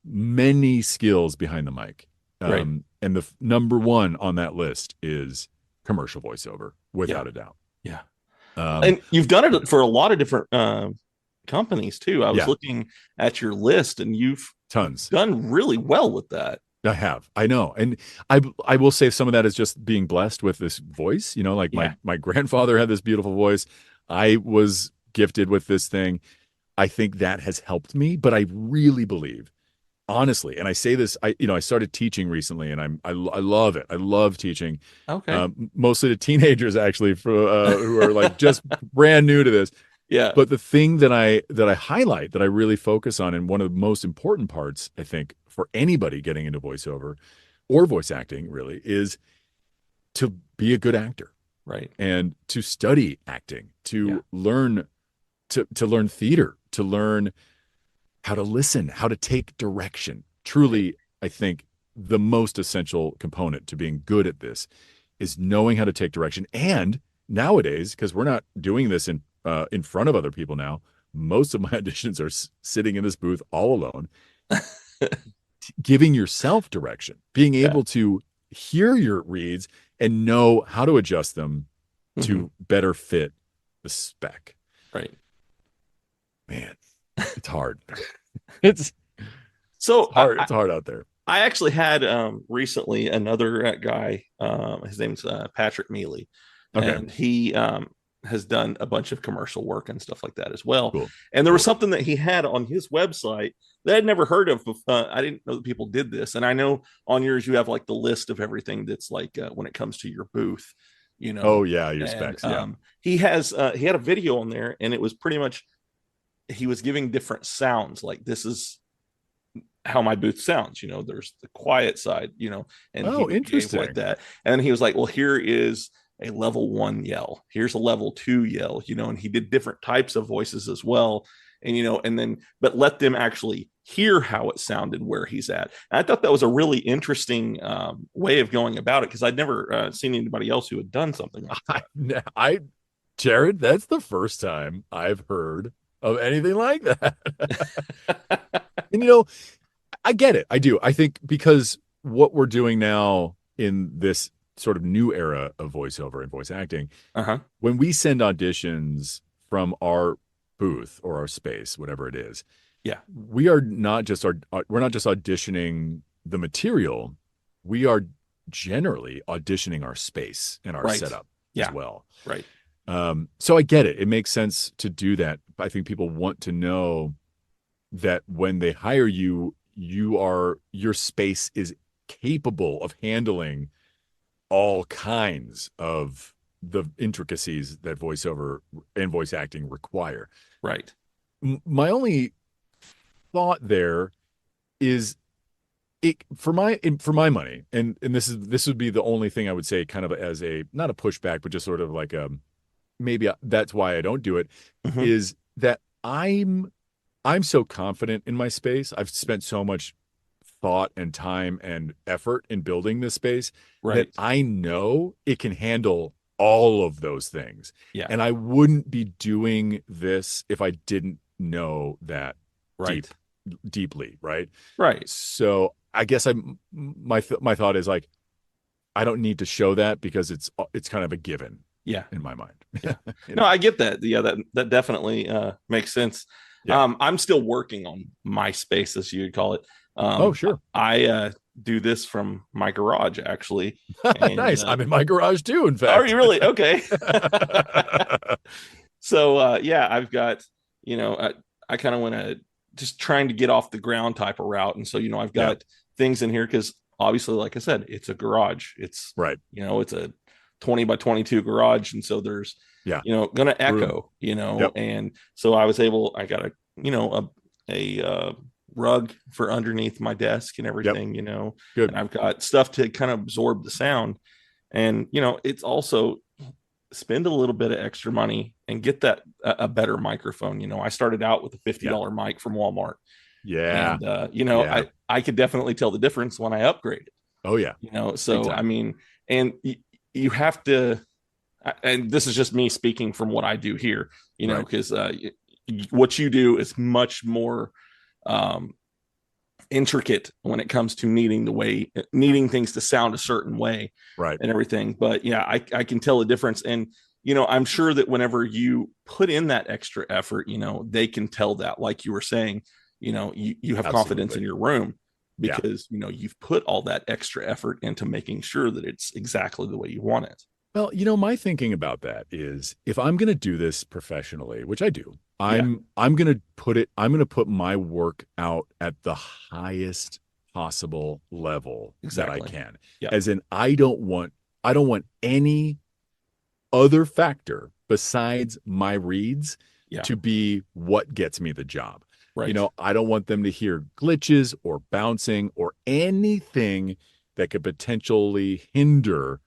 [SPEAKER 11] many skills behind the mic.
[SPEAKER 1] Right.
[SPEAKER 11] And the number one on that list is commercial voiceover, without a doubt.
[SPEAKER 1] Yeah.
[SPEAKER 11] And
[SPEAKER 1] you've done it for a lot of different companies too. I was
[SPEAKER 11] Yeah.
[SPEAKER 1] looking at your list, and you've
[SPEAKER 11] tons
[SPEAKER 1] done really well with that.
[SPEAKER 11] I have. I know. And I will say some of that is just being blessed with this voice. Like my grandfather had this beautiful voice. I was gifted with this thing. I think that has helped me, but I really believe, honestly, and I say this, I started teaching recently, and I love it. I love teaching.
[SPEAKER 1] Okay.
[SPEAKER 11] Mostly to teenagers, actually, who are like just brand new to this.
[SPEAKER 1] Yeah.
[SPEAKER 11] But the thing that I highlight, that I really focus on, and one of the most important parts, I think, for anybody getting into voiceover or voice acting, really, is to be a good actor.
[SPEAKER 1] Right.
[SPEAKER 11] And to study acting, to learn to learn theater, to learn how to listen, how to take direction. Truly, I think the most essential component to being good at this is knowing how to take direction. And nowadays, because we're not doing this in front of other people now, most of my auditions are sitting in this booth all alone. giving yourself direction, being able to hear your reads and know how to adjust them to better fit the spec.
[SPEAKER 1] Right.
[SPEAKER 11] Man, it's hard. It's hard. It's hard out there.
[SPEAKER 1] I actually had recently another guy. His name's Patrick Mealy, and he has done a bunch of commercial work and stuff like that as well.
[SPEAKER 11] Cool.
[SPEAKER 1] And there was something that he had on his website that I'd never heard of. I didn't know that people did this. And I know on yours you have like the list of everything that's like when it comes to your booth, you know.
[SPEAKER 11] Oh yeah, your specs. Yeah.
[SPEAKER 1] He had a video on there, and it was pretty much he was giving different sounds. Like, this is how my booth sounds, you know. There's the quiet side, you know, and
[SPEAKER 11] interesting,
[SPEAKER 1] like that. And he was like, well, here is a level 1 yell, here's a level 2 yell, you know. And he did different types of voices as well, and you know, and then but let them actually hear how it sounded where he's at. And I thought that was a really interesting way of going about it, because I'd never seen anybody else who had done something like that.
[SPEAKER 11] Jared, that's the first time I've heard of anything like that. And you know, I get it. I do. I think because what we're doing now in this sort of new era of voiceover and voice acting, when we send auditions from our booth or our space, whatever it is, we are not just we're not just auditioning the material. We are generally auditioning our space and our setup as well. Right. So I get it. It makes sense to do that. I think people want to know that when they hire you, your space is capable of handling all kinds of the intricacies that voiceover and voice acting require.
[SPEAKER 1] Right.
[SPEAKER 11] My only thought there is, for my money, and this would be the only thing I would say, kind of as a, not a pushback, but just sort of like maybe that's why I don't do it, is that I'm so confident in my space. I've spent so much thought and time and effort in building this space that I know it can handle all of those things. Yeah. And I wouldn't be doing this if I didn't know that deeply. Right. Right. So I guess my thought is like, I don't need to show that, because it's kind of a given. Yeah. In my mind. Yeah.
[SPEAKER 1] No, I get that. Yeah. That definitely makes sense. Yeah. I'm still working on my space, as you'd call it.
[SPEAKER 11] Oh, sure.
[SPEAKER 1] I do this from my garage, actually. And,
[SPEAKER 11] nice. I'm in my garage too, in fact.
[SPEAKER 1] Are you really? Okay. So, I've got, you know, I kind of want to just trying to get off the ground type of route. And so, you know, I've got things in here because obviously, like I said, it's a garage. It's you know, it's a 20 by 22 garage. And so there's, you know, going to echo, you know, and so I got a rug for underneath my desk and everything, you know, and I've got stuff to kind of absorb the sound. And, you know, it's also spend a little bit of extra money and get that a better microphone. You know, I started out with a $50 mic from Walmart. Yeah. And, you know, I could definitely tell the difference when I upgraded.
[SPEAKER 11] Oh yeah.
[SPEAKER 1] You know, so, I mean, and you have to, and this is just me speaking from what I do here, you know, because what you do is much more intricate when it comes to needing things to sound a certain way, and everything. But yeah, I can tell a difference. And you know, I'm sure that whenever you put in that extra effort, you know, they can tell that, like you were saying, you know, you have confidence in your room because you know, you've put all that extra effort into making sure that it's exactly the way you want it.
[SPEAKER 11] Well, you know, my thinking about that is, if I'm going to do this professionally, which I do, I'm going to put my work out at the highest possible level that I can. Yeah. As in, I don't want any other factor besides my reads to be what gets me the job. Right. You know, I don't want them to hear glitches or bouncing or anything that could potentially hinder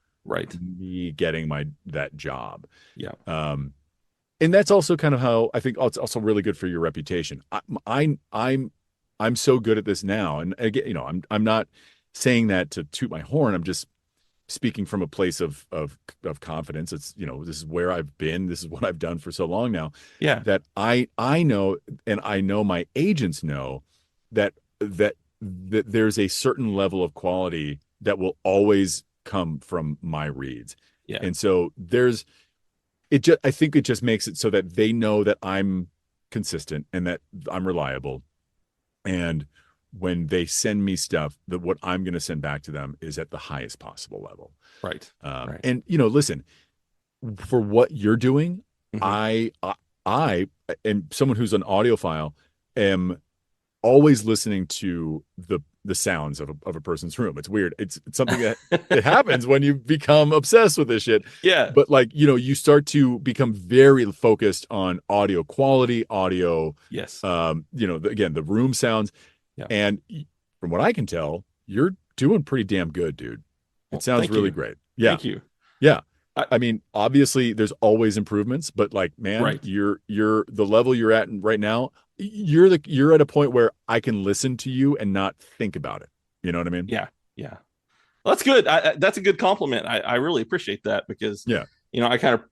[SPEAKER 11] me getting that job. Yeah. And that's also kind of how I think it's also really good for your reputation. I'm so good at this now, and again, you know, I'm not saying that to toot my horn. I'm just speaking from a place of confidence. It's, you know, this is where I've been. This is what I've done for so long now. Yeah. That I know, and I know my agents know that there's a certain level of quality that will always come from my reads.
[SPEAKER 1] Yeah.
[SPEAKER 11] And so I think it just makes it so that they know that I'm consistent and that I'm reliable. And when they send me stuff, that what I'm going to send back to them is at the highest possible level.
[SPEAKER 1] Right. Right.
[SPEAKER 11] And listen, for what you're doing, I and someone who's an audiophile am always listening to the sounds of a person's room. It's weird. It's something that it happens when you become obsessed with this shit.
[SPEAKER 1] Yeah.
[SPEAKER 11] But you start to become very focused on audio quality, audio.
[SPEAKER 1] Yes.
[SPEAKER 11] Again, the room sounds.
[SPEAKER 1] Yeah.
[SPEAKER 11] And from what I can tell, you're doing pretty damn good, dude. It sounds really great. Yeah.
[SPEAKER 1] Thank you.
[SPEAKER 11] Yeah. I mean, obviously there's always improvements, but man,
[SPEAKER 1] right.
[SPEAKER 11] you're the level you're at right now, you're at a point where I can listen to you and not think about it. You know what I mean?
[SPEAKER 1] Yeah. Yeah. Well, that's good. That's a good compliment. I really appreciate that because, I kind of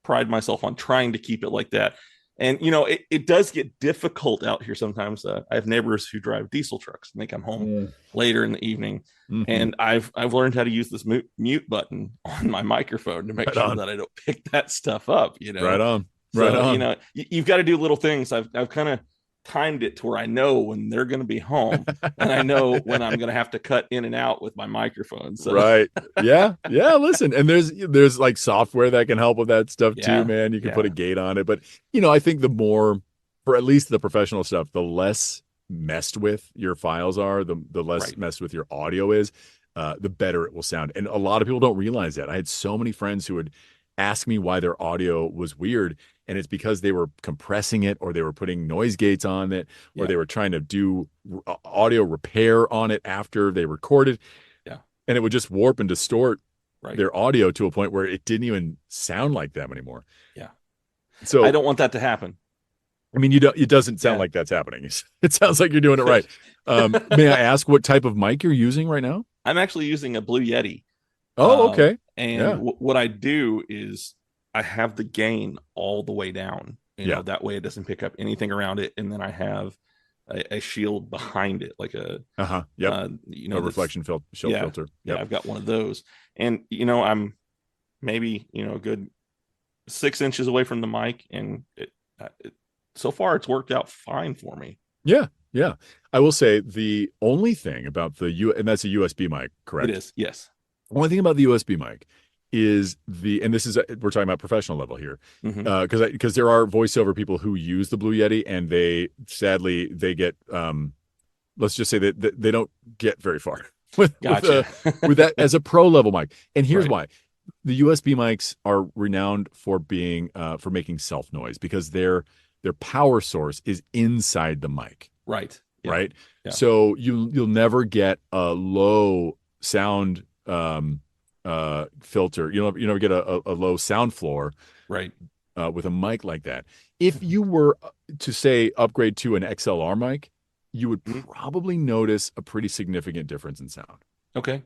[SPEAKER 1] pride myself on trying to keep it like that. And, it does get difficult out here sometimes. I have neighbors who drive diesel trucks and they come home later in the evening. And I've learned how to use this mute button on my microphone to make sure that I don't pick that stuff up,
[SPEAKER 11] Right on.
[SPEAKER 1] You've got to do little things. I've kind of timed it to where I know when they're going to be home and I know when I'm going to have to cut in and out with my microphone. So.
[SPEAKER 11] Right. Yeah. Yeah. Listen, and there's like software that can help with that stuff too, man. You can put a gate on it, but I think the more, for at least the professional stuff, the less messed with your files are, the less messed with your audio is, the better it will sound. And a lot of people don't realize that. I had so many friends who would ask me why their audio was weird. And it's because they were compressing it, or they were putting noise gates on it, or they were trying to do audio repair on it after they recorded.
[SPEAKER 1] Yeah.
[SPEAKER 11] And it would just warp and distort their audio to a point where it didn't even sound like them anymore.
[SPEAKER 1] Yeah.
[SPEAKER 11] So
[SPEAKER 1] I don't want that to happen.
[SPEAKER 11] I mean, it doesn't sound like that's happening. It sounds like you're doing it right. May I ask what type of mic you're using right now?
[SPEAKER 1] I'm actually using a Blue Yeti.
[SPEAKER 11] Oh, okay.
[SPEAKER 1] And what I do is I have the gain all the way down. That way it doesn't pick up anything around it. And then I have a shield behind it, like a a reflection shield filter. Yeah, I've got one of those. And I'm maybe a good 6 inches away from the mic, and so far it's worked out fine for me.
[SPEAKER 11] Yeah. I will say the only thing about and that's a USB mic, correct?
[SPEAKER 1] It is, yes.
[SPEAKER 11] The only thing about the USB mic is and this is we're talking about professional level here, because there are voiceover people who use the Blue Yeti, and they sadly get let's just say that they don't get very far with that as a pro level mic. And here's why: the USB mics are renowned for being for making self noise, because their power source is inside the mic.
[SPEAKER 1] Right. Yeah.
[SPEAKER 11] Right.
[SPEAKER 1] Yeah.
[SPEAKER 11] So you'll never get a low sound filter. You never get a low sound floor.
[SPEAKER 1] Right.
[SPEAKER 11] With a mic like that. If you were to say upgrade to an XLR mic, you would probably notice a pretty significant difference in sound.
[SPEAKER 1] Okay.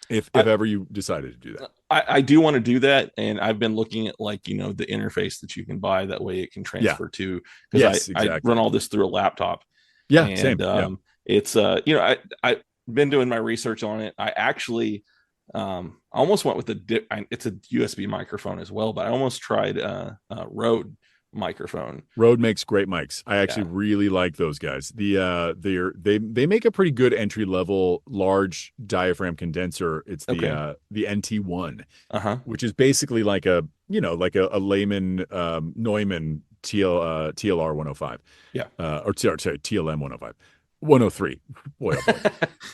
[SPEAKER 11] If ever you decided to do that.
[SPEAKER 1] I do want to do that, and I've been looking at the interface that you can buy, that way it can transfer to, because I run all this through a laptop.
[SPEAKER 11] Yeah,
[SPEAKER 1] and,
[SPEAKER 11] same.
[SPEAKER 1] It's I've been doing my research on it. I actually almost went with it's a USB microphone as well, but I almost tried Rode microphone.
[SPEAKER 11] Rode makes great mics. I actually really like those guys. They make a pretty good entry level large diaphragm condenser. It's the NT1, which is basically like a layman Neumann TLR 105.
[SPEAKER 1] Yeah.
[SPEAKER 11] Or sorry, TLM 105. 103. Boy,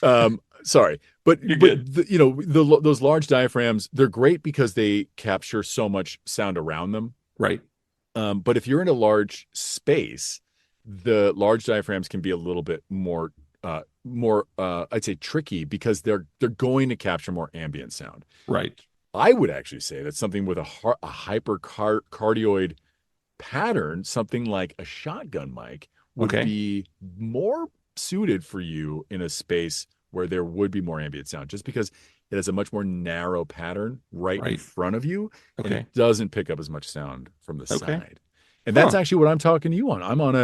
[SPEAKER 11] oh boy. Sorry, but those large diaphragms, they're great because they capture so much sound around them.
[SPEAKER 1] Right.
[SPEAKER 11] But if you're in a large space, the large diaphragms can be a little bit more I'd say tricky, because they're going to capture more ambient sound.
[SPEAKER 1] Right.
[SPEAKER 11] I would actually say that something with a hypercardioid pattern, something like a shotgun mic, would be more suited for you in a space where there would be more ambient sound, just because it has a much more narrow pattern right in front of you, and it doesn't pick up as much sound from the side. And that's actually what I'm talking to you on. I'm on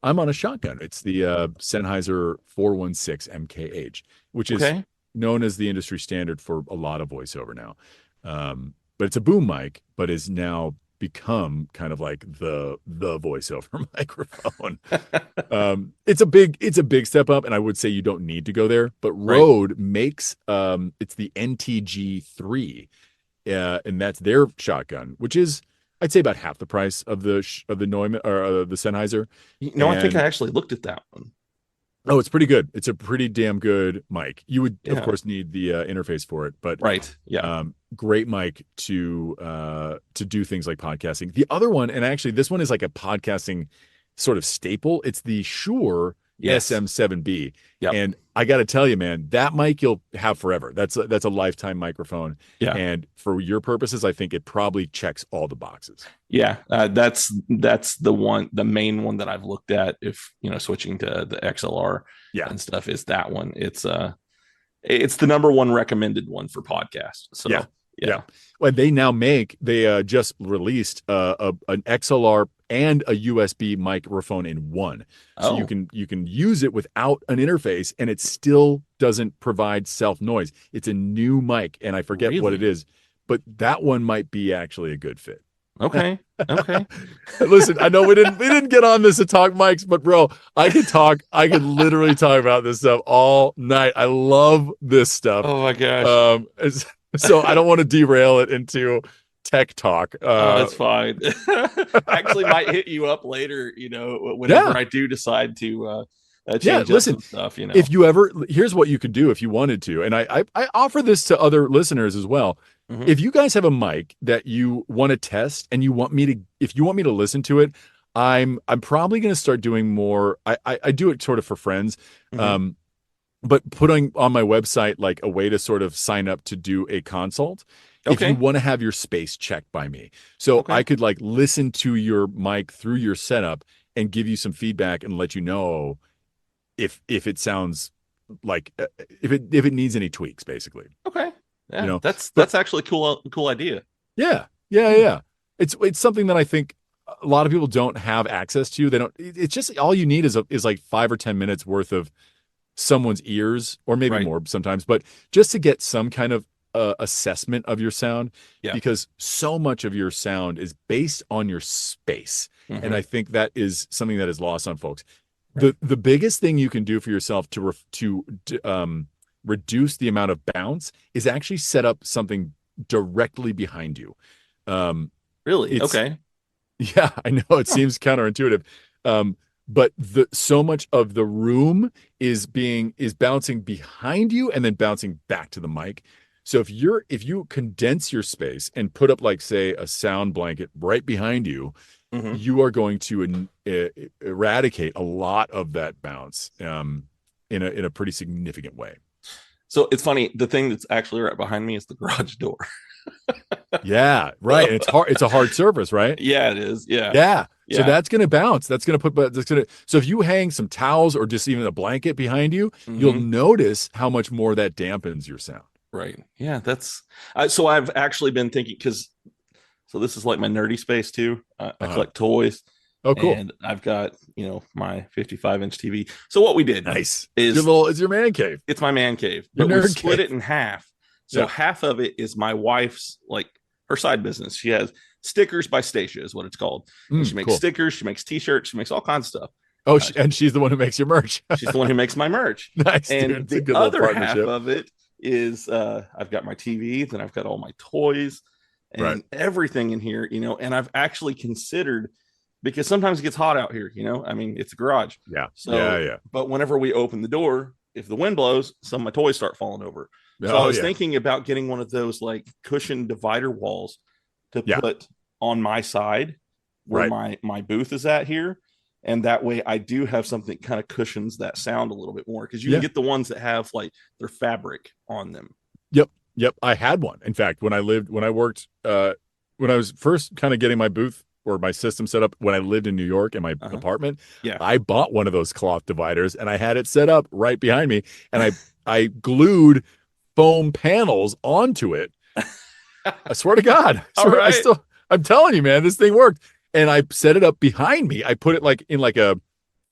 [SPEAKER 11] I'm on a shotgun. It's the Sennheiser 416 MKH, which is known as the industry standard for a lot of voiceover now. But it's a boom mic, but is now become kind of like the voiceover microphone. It's a big step up, and I would say you don't need to go there. But Rode makes it's the NTG3, and that's their shotgun, which is I'd say about half the price of the Neumann or the Sennheiser.
[SPEAKER 1] I think I actually looked at that one.
[SPEAKER 11] Oh, it's pretty good. It's a pretty damn good mic. You would, of course, need the interface for it, but great mic to do things like podcasting. The other one, and actually this one is like a podcasting sort of staple. It's the Shure SM7B, and I got to tell you, man, that mic you'll have forever. That's a lifetime microphone. Yeah, and for your purposes, I think it probably checks all the boxes.
[SPEAKER 1] Yeah, that's the main one that I've looked at. If switching to the XLR, and stuff is that one. It's the number one recommended one for podcasts. So yeah.
[SPEAKER 11] Well, they just released an XLR and a USB microphone in one. So you can use it without an interface, and it still doesn't provide self noise. It's a new mic, and I forget what it is, but that one might be actually a good fit.
[SPEAKER 1] Okay.
[SPEAKER 11] Listen, I know we didn't get on this to talk mics, but bro, I could literally talk about this stuff all night. I love this stuff.
[SPEAKER 1] Oh my gosh.
[SPEAKER 11] So I don't want to derail it into tech talk.
[SPEAKER 1] That's fine. Actually might hit you up later, whenever I do decide to change up some stuff,
[SPEAKER 11] If you ever, here's what you could do if you wanted to, and I offer this to other listeners as well. Mm-hmm. If you guys have a mic that you want to test and if you want me to listen to it, I'm probably going to start doing more. I do it sort of for friends. Mm-hmm. But putting on my website like a way to sort of sign up to do a consult if you want to have your space checked by me. So I could like listen to your mic through your setup and give you some feedback and let you know if it sounds like if it needs any tweaks, basically.
[SPEAKER 1] Okay. Yeah. That's actually a cool idea.
[SPEAKER 11] Yeah. It's something that I think a lot of people don't have access to. It's just all you need is like 5 or 10 minutes worth of someone's ears, or maybe more sometimes, but just to get some kind of assessment of your sound, because so much of your sound is based on your space. Mm-hmm. And I think that is something that is lost on folks. The biggest thing you can do for yourself to reduce the amount of bounce is actually set up something directly behind you.
[SPEAKER 1] Really? Okay.
[SPEAKER 11] Yeah, I know it seems counterintuitive. But so much of the room is bouncing behind you and then bouncing back to the mic. So if you condense your space and put up like say a sound blanket right behind you, mm-hmm. you are going to eradicate a lot of that bounce in a pretty significant way.
[SPEAKER 1] So it's funny. The thing that's actually right behind me is the garage door.
[SPEAKER 11] Yeah, right. And it's hard. It's a hard surface, right?
[SPEAKER 1] Yeah, it is. Yeah.
[SPEAKER 11] So that's going to bounce. So if you hang some towels or just even a blanket behind you, mm-hmm. you'll notice how much more that dampens your sound.
[SPEAKER 1] Right. Yeah. That's so I've actually been thinking so this is like my nerdy space too. I collect toys.
[SPEAKER 11] Oh, cool.
[SPEAKER 1] And I've got, my 55-inch TV. So what we did
[SPEAKER 11] is
[SPEAKER 1] it's
[SPEAKER 11] your man cave.
[SPEAKER 1] It's my man cave. But we split it in half. So half of it is my wife's, like her side business. She has Stickers by Stacia is what it's called. And she makes stickers, she makes t-shirts, she makes all kinds of stuff.
[SPEAKER 11] Oh, and she's the one who makes your merch.
[SPEAKER 1] She's the one who makes my merch.
[SPEAKER 11] Nice.
[SPEAKER 1] And the other half of it is I've got my TV, then I've got all my toys and everything in here, and I've actually considered, because sometimes it gets hot out here, I mean, it's a garage.
[SPEAKER 11] Yeah.
[SPEAKER 1] So, but whenever we open the door, if the wind blows, some of my toys start falling over. So I was thinking about getting one of those like cushion divider walls to put on my side where my booth is at here. And that way I do have something that kind of cushions that sound a little bit more, because you can get the ones that have like their fabric on them.
[SPEAKER 11] Yep. I had one. In fact, when I worked, when I was first kind of getting my booth or my system set up, when I lived in New York in my apartment, I bought one of those cloth dividers and I had it set up right behind me. And I glued foam panels onto it. I swear to God. I'm telling you, man, this thing worked. And I set it up behind me. I put it like in like a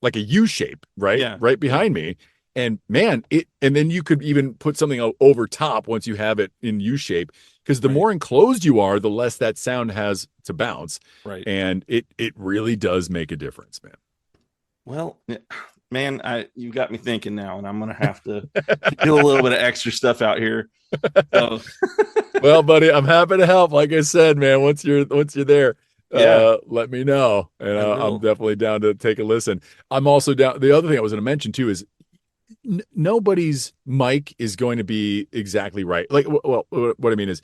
[SPEAKER 11] like a U shape, right?
[SPEAKER 1] Yeah.
[SPEAKER 11] Right behind me. And man, and then you could even put something over top once you have it in U shape, because the more enclosed you are, the less that sound has to bounce.
[SPEAKER 1] Right.
[SPEAKER 11] And it really does make a difference, man.
[SPEAKER 1] Well, man, you got me thinking now, and I'm gonna have to do a little bit of extra stuff out here. So.
[SPEAKER 11] Well, buddy, I'm happy to help. Like I said, man, once you're there, let me know, and I'm definitely down to take a listen. I'm also down. The other thing I was going to mention too is nobody's mic is going to be exactly right. Like, well, what I mean is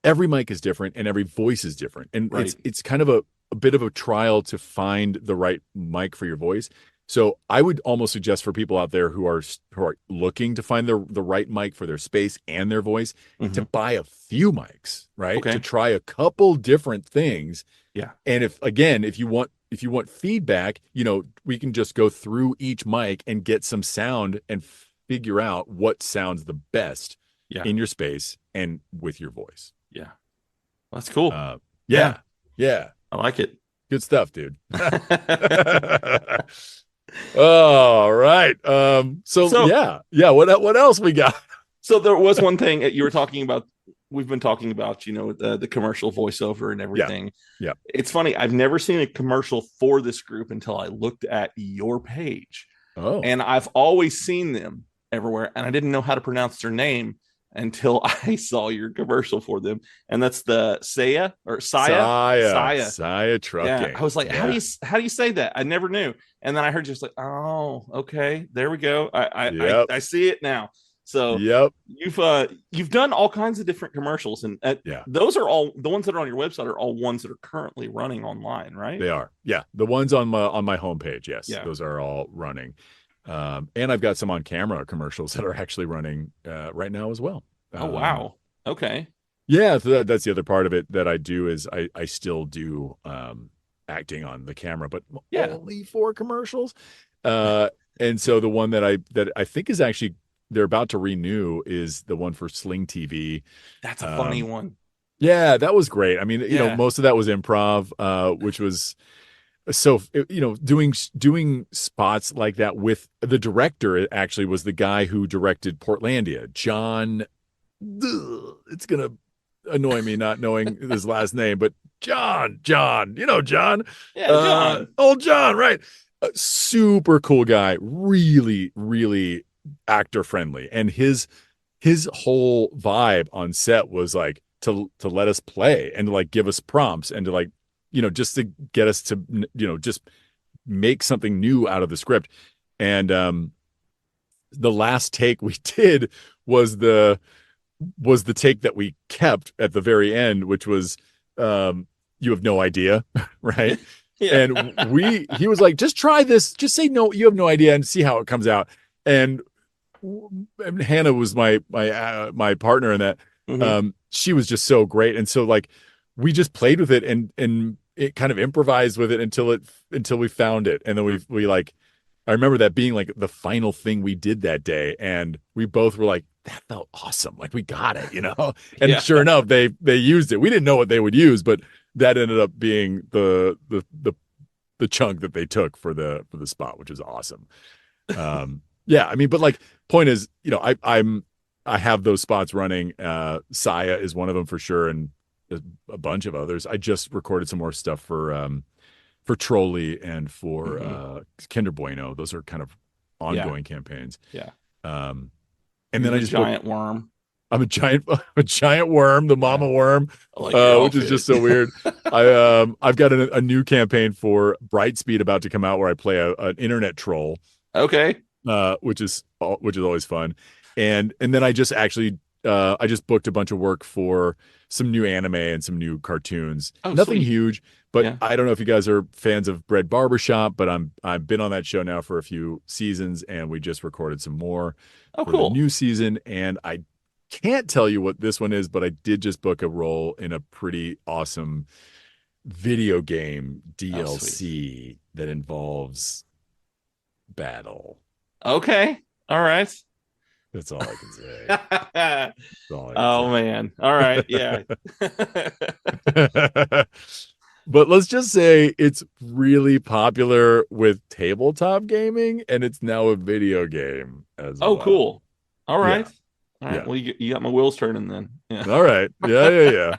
[SPEAKER 11] every mic is different and every voice is different, and it's kind of a bit of a trial to find the right mic for your voice. So I would almost suggest for people out there who are looking to find the right mic for their space and their voice to buy a few mics, right?
[SPEAKER 1] Okay.
[SPEAKER 11] To try a couple different things.
[SPEAKER 1] Yeah.
[SPEAKER 11] And if you want feedback, we can just go through each mic and get some sound and figure out what sounds the best in your space and with your voice.
[SPEAKER 1] Yeah. That's cool.
[SPEAKER 11] Yeah.
[SPEAKER 1] I like it.
[SPEAKER 11] Good stuff, dude. All right. So yeah. What else we got?
[SPEAKER 1] So there was one thing you were talking about. We've been talking about, the commercial voiceover and everything.
[SPEAKER 11] Yeah.
[SPEAKER 1] It's funny. I've never seen a commercial for this group until I looked at your page.
[SPEAKER 11] Oh.
[SPEAKER 1] And I've always seen them everywhere, and I didn't know how to pronounce their name until I saw your commercial for them. And that's the Saya
[SPEAKER 11] trucking.
[SPEAKER 1] Yeah. I was like, how do you say that? I never knew. And then I heard just like, oh, okay, there we go. I see it now. So you've done all kinds of different commercials, and those are all the ones that are on your website are all ones that are currently running online, right?
[SPEAKER 11] They are. Yeah. The ones on my homepage. Yes. Yeah. Those are all running. And I've got some on camera commercials that are actually running right now as well.
[SPEAKER 1] Oh, wow. Okay.
[SPEAKER 11] Yeah. So that's the other part of it that I do is I still do acting on the camera, but only for commercials. And so the one that I think is actually they're about to renew is the one for Sling TV.
[SPEAKER 1] That's a funny one.
[SPEAKER 11] Yeah, that was great. I mean, most of that was improv, which was so, doing spots like that with the director. It actually was the guy who directed Portlandia, John. It's going to annoy me not knowing his last name, but John, John.
[SPEAKER 1] Yeah, John.
[SPEAKER 11] Old John, right. Super cool guy. Really, really actor friendly, and his whole vibe on set was like to let us play and to like give us prompts and to like just to get us to just make something new out of the script. And the last take we did was the take that we kept at the very end, which was you have no idea, right?
[SPEAKER 1] Yeah.
[SPEAKER 11] And he was like, just try this, just say no, you have no idea, and see how it comes out. And Hannah was my partner in that. She was just so great, and so like we just played with it and it kind of improvised with it until we found it, and then we like, I remember that being like the final thing we did that day, and we both were like, that felt awesome, like we got it, and sure enough they used it. We didn't know what they would use, but that ended up being the chunk that they took for the spot, which is awesome. Yeah, I mean, but like, point is, I have those spots running. Saya is one of them for sure, and a bunch of others. I just recorded some more stuff for Trolley and for Kinder Bueno. Those are kind of ongoing campaigns.
[SPEAKER 1] Yeah.
[SPEAKER 11] And then I just
[SPEAKER 1] giant worm.
[SPEAKER 11] I'm a giant worm, the mama worm, which is just so weird. I've got a new campaign for Brightspeed about to come out where I play an internet troll.
[SPEAKER 1] Okay.
[SPEAKER 11] Which is always fun. And then I just booked a bunch of work for some new anime and some new cartoons.
[SPEAKER 1] Oh,
[SPEAKER 11] nothing
[SPEAKER 1] sweet.
[SPEAKER 11] huge, but I don't know if you guys are fans of Bread Barbershop, but I've been on that show now for a few seasons, and we just recorded some more for
[SPEAKER 1] cool.
[SPEAKER 11] the new season. And I can't tell you what this one is, but I did just book a role in a pretty awesome video game DLC that involves battle.
[SPEAKER 1] Okay. All right.
[SPEAKER 11] That's all I can say.
[SPEAKER 1] Man. All right. Yeah.
[SPEAKER 11] But let's just say it's really popular with tabletop gaming, and it's now a video game as well.
[SPEAKER 1] Oh, cool. All right.
[SPEAKER 11] Yeah.
[SPEAKER 1] All right.
[SPEAKER 11] Yeah.
[SPEAKER 1] Well, you got my wheels turning then. Yeah.
[SPEAKER 11] All right. Yeah.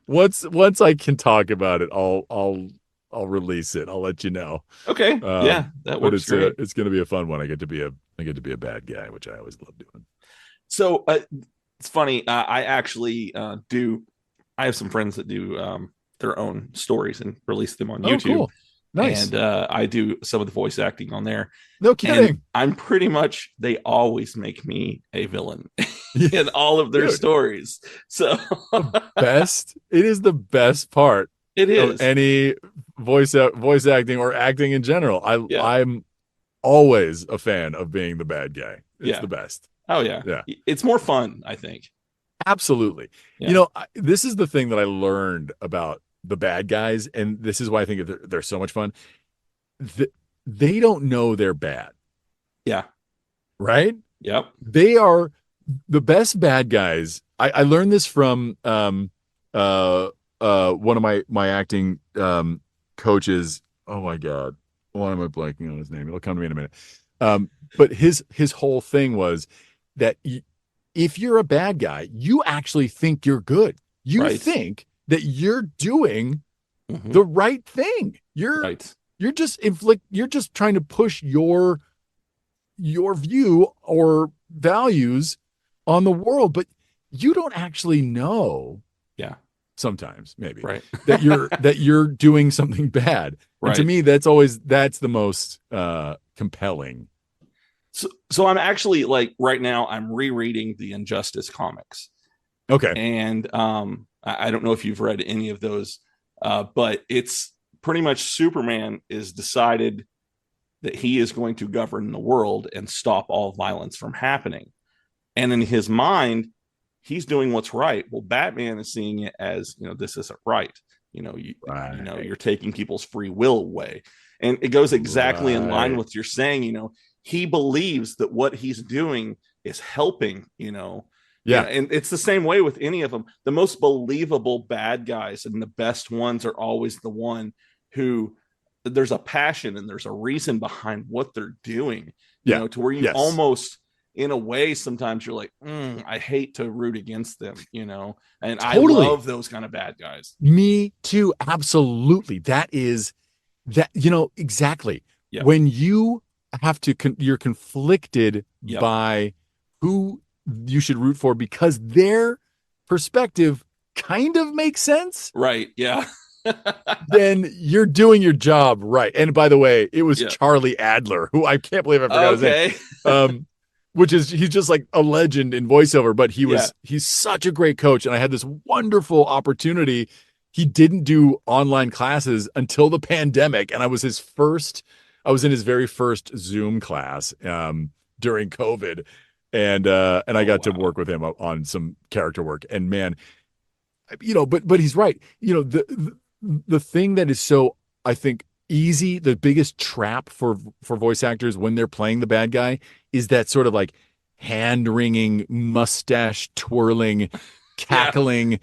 [SPEAKER 11] Once I can talk about it, I'll release it. I'll let you know.
[SPEAKER 1] Okay. Yeah, that
[SPEAKER 11] But
[SPEAKER 1] works great.
[SPEAKER 11] it's going to be a fun one. I get to be a bad guy, which I always love doing.
[SPEAKER 1] So it's funny. I actually do. I have some friends that do their own stories and release them on YouTube.
[SPEAKER 11] Cool. Nice.
[SPEAKER 1] And I do some of the voice acting on there.
[SPEAKER 11] No kidding.
[SPEAKER 1] And I'm pretty much, they always make me a villain in all of their stories. So
[SPEAKER 11] it is the best part.
[SPEAKER 1] It is.
[SPEAKER 11] Of any voice acting or acting in general. I'm always a fan of being the bad guy. It's the best.
[SPEAKER 1] Oh yeah. It's more fun, I think.
[SPEAKER 11] Absolutely.
[SPEAKER 1] Yeah.
[SPEAKER 11] This is the thing that I learned about the bad guys, and this is why I think they're so much fun. They don't know they're bad.
[SPEAKER 1] Yeah.
[SPEAKER 11] Right?
[SPEAKER 1] Yep.
[SPEAKER 11] They are the best bad guys. I learned this from one of my acting coaches. Oh my God. Why am I blanking on his name? It'll come to me in a minute. But his whole thing was that if you're a bad guy, you actually think you're good. You think that you're doing the right thing. You're just trying to push your view or values on the world, but you don't actually know.
[SPEAKER 1] Yeah.
[SPEAKER 11] Sometimes maybe that you're doing something bad. And to me, that's the most compelling.
[SPEAKER 1] So I'm actually, like, right now I'm rereading the Injustice comics.
[SPEAKER 11] Okay.
[SPEAKER 1] And I don't know if you've read any of those, but it's pretty much Superman is decided that he is going to govern the world and stop all violence from happening. And in his mind, he's doing what's right. Well, Batman is seeing it as, this isn't right. You're taking people's free will away. And it goes exactly in line with you're saying, he believes that what he's doing is helping,
[SPEAKER 11] Yeah.
[SPEAKER 1] And it's the same way with any of them. The most believable bad guys and the best ones are always the one who there's a passion and there's a reason behind what they're doing, to where you almost, in a way, sometimes you're like, I hate to root against them, and I love those kind of bad guys.
[SPEAKER 11] Me too. Absolutely. Exactly.
[SPEAKER 1] Yep.
[SPEAKER 11] When you have to, you're conflicted by who you should root for because their perspective kind of makes sense.
[SPEAKER 1] Right. Yeah.
[SPEAKER 11] Then you're doing your job right. And by the way, it was Charlie Adler, who I can't believe I forgot his name. He's just like a legend in voiceover, but he's such a great coach. And I had this wonderful opportunity. He didn't do online classes until the pandemic. And I was in his very first Zoom class during COVID. And I got to work with him on some character work. And man, but he's right. The thing that is so, I think, easy, the biggest trap for voice actors when they're playing the bad guy is that sort of like hand-wringing, mustache twirling, cackling,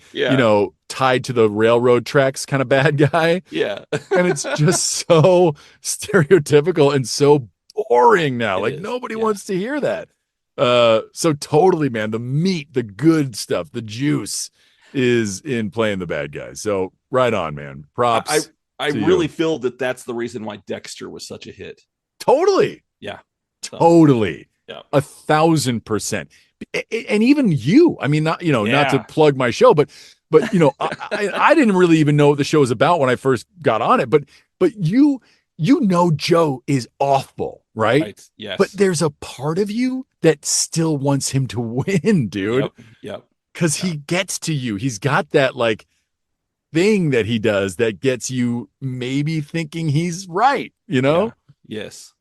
[SPEAKER 11] tied to the railroad tracks kind of bad guy.
[SPEAKER 1] Yeah.
[SPEAKER 11] And it's just so stereotypical and so boring now. Nobody wants to hear that. So totally, man, the meat, the good stuff, the juice is in playing the bad guys. So right on, man. Props.
[SPEAKER 1] I really feel that that's the reason why Dexter was such a hit.
[SPEAKER 11] Totally.
[SPEAKER 1] Yeah.
[SPEAKER 11] Totally.
[SPEAKER 1] Yeah.
[SPEAKER 11] 1,000%. And even you, I mean, not to plug my show, but I didn't really even know what the show was about when I first got on it, but you Joe is awful, right?
[SPEAKER 1] Yes.
[SPEAKER 11] But there's a part of you that still wants him to win, dude.
[SPEAKER 1] Yep.
[SPEAKER 11] Because he gets to you. He's got that like thing that he does that gets you maybe thinking he's right,
[SPEAKER 1] Yeah. Yes.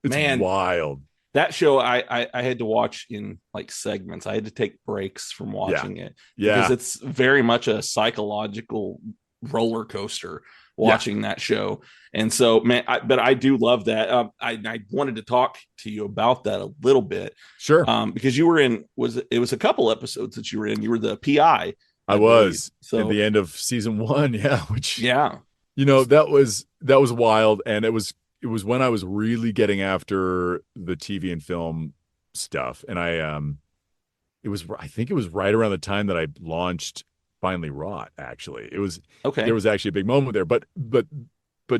[SPEAKER 11] It's wild.
[SPEAKER 1] That show I had to watch in like segments. I had to take breaks from watching it because it's very much a psychological roller coaster watching that show. And so, man, but I do love that. I wanted to talk to you about that a little bit.
[SPEAKER 11] Sure.
[SPEAKER 1] Because you were it was a couple episodes that you were in. You were the PI.
[SPEAKER 11] I was at the end of season 1. Yeah. that was wild, and it was when I was really getting after the TV and film stuff, and I think it was right around the time that I launched finally Wrought. Actually,
[SPEAKER 1] Okay.
[SPEAKER 11] there was actually a big moment there, but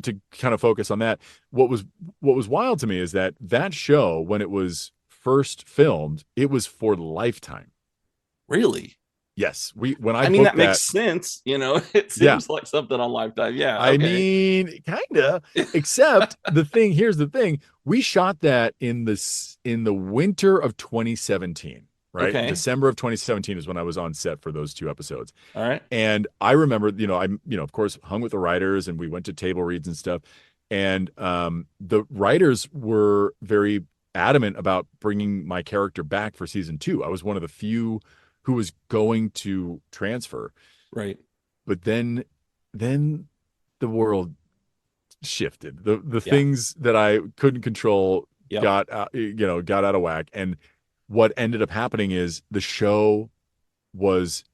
[SPEAKER 11] to kind of focus on that, what was wild to me is that show, when it was first filmed, it was for Lifetime.
[SPEAKER 1] Really?
[SPEAKER 11] Yes, when
[SPEAKER 1] I
[SPEAKER 11] I
[SPEAKER 1] mean,
[SPEAKER 11] booked
[SPEAKER 1] that makes sense. It seems like something on Lifetime. Yeah.
[SPEAKER 11] I
[SPEAKER 1] Okay.
[SPEAKER 11] mean, kinda. Except here's the thing: we shot that in the winter of 2017, right?
[SPEAKER 1] Okay.
[SPEAKER 11] December of 2017 is when I was on set for those 2 episodes.
[SPEAKER 1] All right.
[SPEAKER 11] And I remember, of course, hung with the writers, and we went to table reads and stuff. And the writers were very adamant about bringing my character back for season 2. I was one of the few who was going to transfer.
[SPEAKER 1] Right.
[SPEAKER 11] But then the world shifted. The things that I couldn't control got out of whack. And what ended up happening is the show was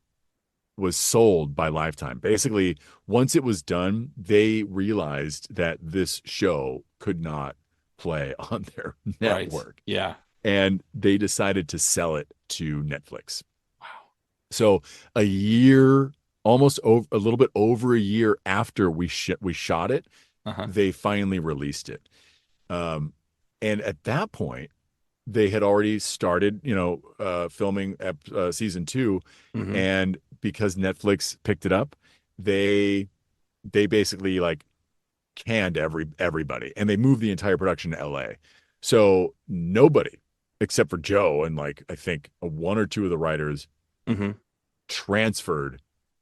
[SPEAKER 11] sold by Lifetime. Basically, once it was done, they realized that this show could not play on their network.
[SPEAKER 1] Right. Yeah.
[SPEAKER 11] And they decided to sell it to Netflix. Wow. So a little bit over a year after we shot it, they finally released it. And at that point, they had already started, filming season 2, and because Netflix picked it up, they basically canned everybody, and they moved the entire production to LA. So nobody except for Joe and I think 1 or 2 of the writers transferred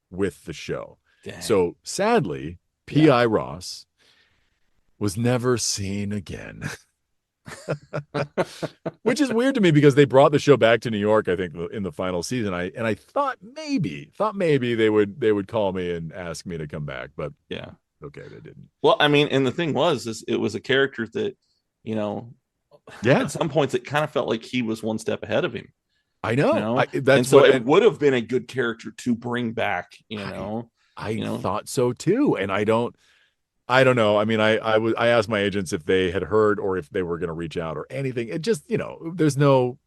[SPEAKER 11] with the show.
[SPEAKER 1] Dang.
[SPEAKER 11] So sadly, P.I. Ross was never seen again. Which is weird to me because they brought the show back to New York, I think, in the final season. I thought maybe they would call me and ask me to come back, but
[SPEAKER 1] yeah,
[SPEAKER 11] okay, they didn't.
[SPEAKER 1] Well, I mean, and the thing was, it was a character that, at some points it kind of felt like he was one step ahead of him.
[SPEAKER 11] I know.
[SPEAKER 1] It would have been a good character to bring back.
[SPEAKER 11] I thought so too, and I don't know. I mean, I asked my agents if they had heard or if they were going to reach out or anything. It just, there's no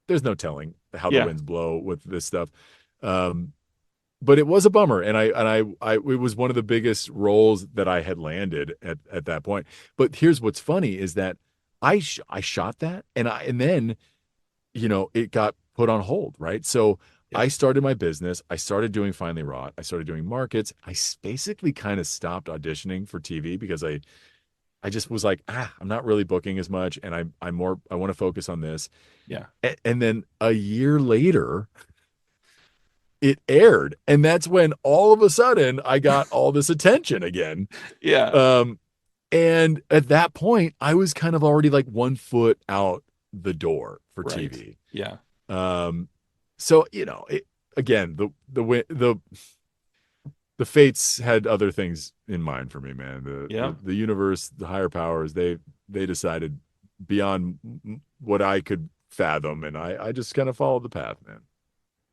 [SPEAKER 11] telling how the winds blow with this stuff. But it was a bummer, and it was one of the biggest roles that I had landed at that point. But here's what's funny is that I shot that, and then it got put on hold, right? So I started my business. I started doing Finally Wrought. I started doing markets. I basically kind of stopped auditioning for TV because I just was like, I'm not really booking as much, and I want to focus on this.
[SPEAKER 1] Yeah.
[SPEAKER 11] And then a year later, it aired, and that's when all of a sudden I got all this attention again.
[SPEAKER 1] Yeah.
[SPEAKER 11] And at that point, I was kind of already 1 foot out the door for TV.
[SPEAKER 1] Yeah.
[SPEAKER 11] So again, the fates had other things in mind for me, man. The universe, the higher powers, they decided beyond what I could fathom, and I just kind of followed the path, man.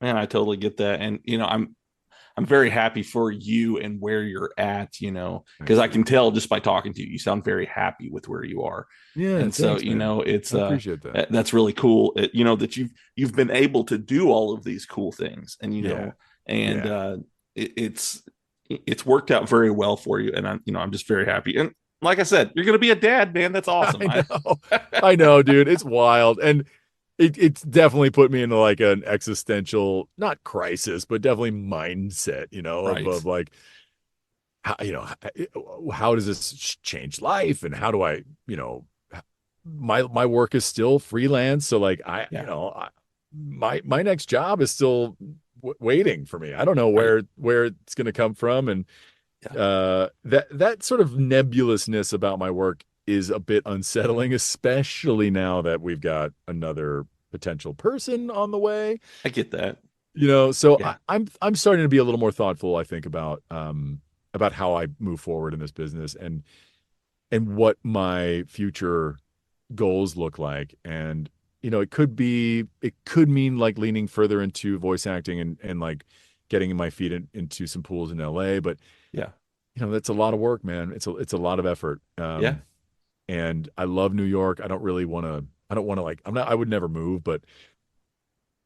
[SPEAKER 1] Man, I totally get that, and I'm very happy for you and where you're at, because I can tell just by talking to you, you sound very happy with where you are.
[SPEAKER 11] Yeah.
[SPEAKER 1] And
[SPEAKER 11] thanks,
[SPEAKER 1] so, it's,
[SPEAKER 11] I appreciate that.
[SPEAKER 1] That's really cool. That you've been able to do all of these cool things, and, it's worked out very well for you. And I'm just very happy. And like I said, you're going to be a dad, man. That's awesome.
[SPEAKER 11] I know, dude. It's wild. And it's definitely put me into an existential, not crisis, but definitely mindset, of how does this change life, and how do I, my work is still freelance, so my next job is still waiting for me. I don't know where it's going to come from, and that sort of nebulousness about my work is a bit unsettling, especially now that we've got another potential person on the way.
[SPEAKER 1] I get that.
[SPEAKER 11] So I'm starting to be a little more thoughtful, I think, about how I move forward in this business and what my future goals look like. And it could mean leaning further into voice acting and getting my feet into some pools in LA, but that's a lot of work, man. It's a lot of effort.
[SPEAKER 1] Yeah.
[SPEAKER 11] And I love New York. I don't want to like, I would never move, but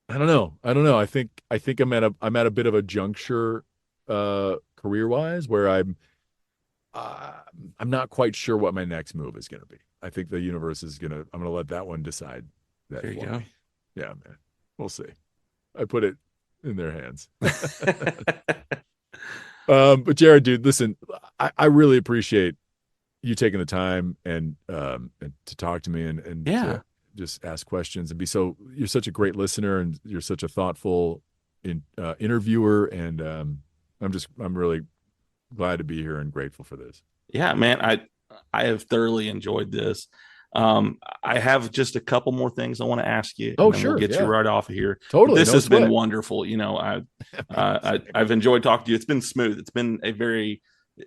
[SPEAKER 11] I don't know. I think I'm at a bit of a juncture, career wise, where I'm not quite sure what my next move is going to be. I think the universe I'm going to let that one decide that
[SPEAKER 1] There you
[SPEAKER 11] for
[SPEAKER 1] go.
[SPEAKER 11] me. Yeah, man. We'll see. I put it in their hands. But Jared, dude, listen, I really appreciate you taking the time and to talk to me and
[SPEAKER 1] Yeah.
[SPEAKER 11] to just ask questions and you're such a great listener and you're such a thoughtful interviewer. And I'm really glad to be here and grateful for this.
[SPEAKER 1] Yeah, man, I have thoroughly enjoyed this. I have just a couple more things I want to ask you.
[SPEAKER 11] Oh,
[SPEAKER 1] and then
[SPEAKER 11] sure.
[SPEAKER 1] We'll get
[SPEAKER 11] Yeah.
[SPEAKER 1] you right off of here.
[SPEAKER 11] Totally.
[SPEAKER 1] But this
[SPEAKER 11] No
[SPEAKER 1] has been
[SPEAKER 11] sweat.
[SPEAKER 1] wonderful. I've enjoyed talking to you. It's been smooth.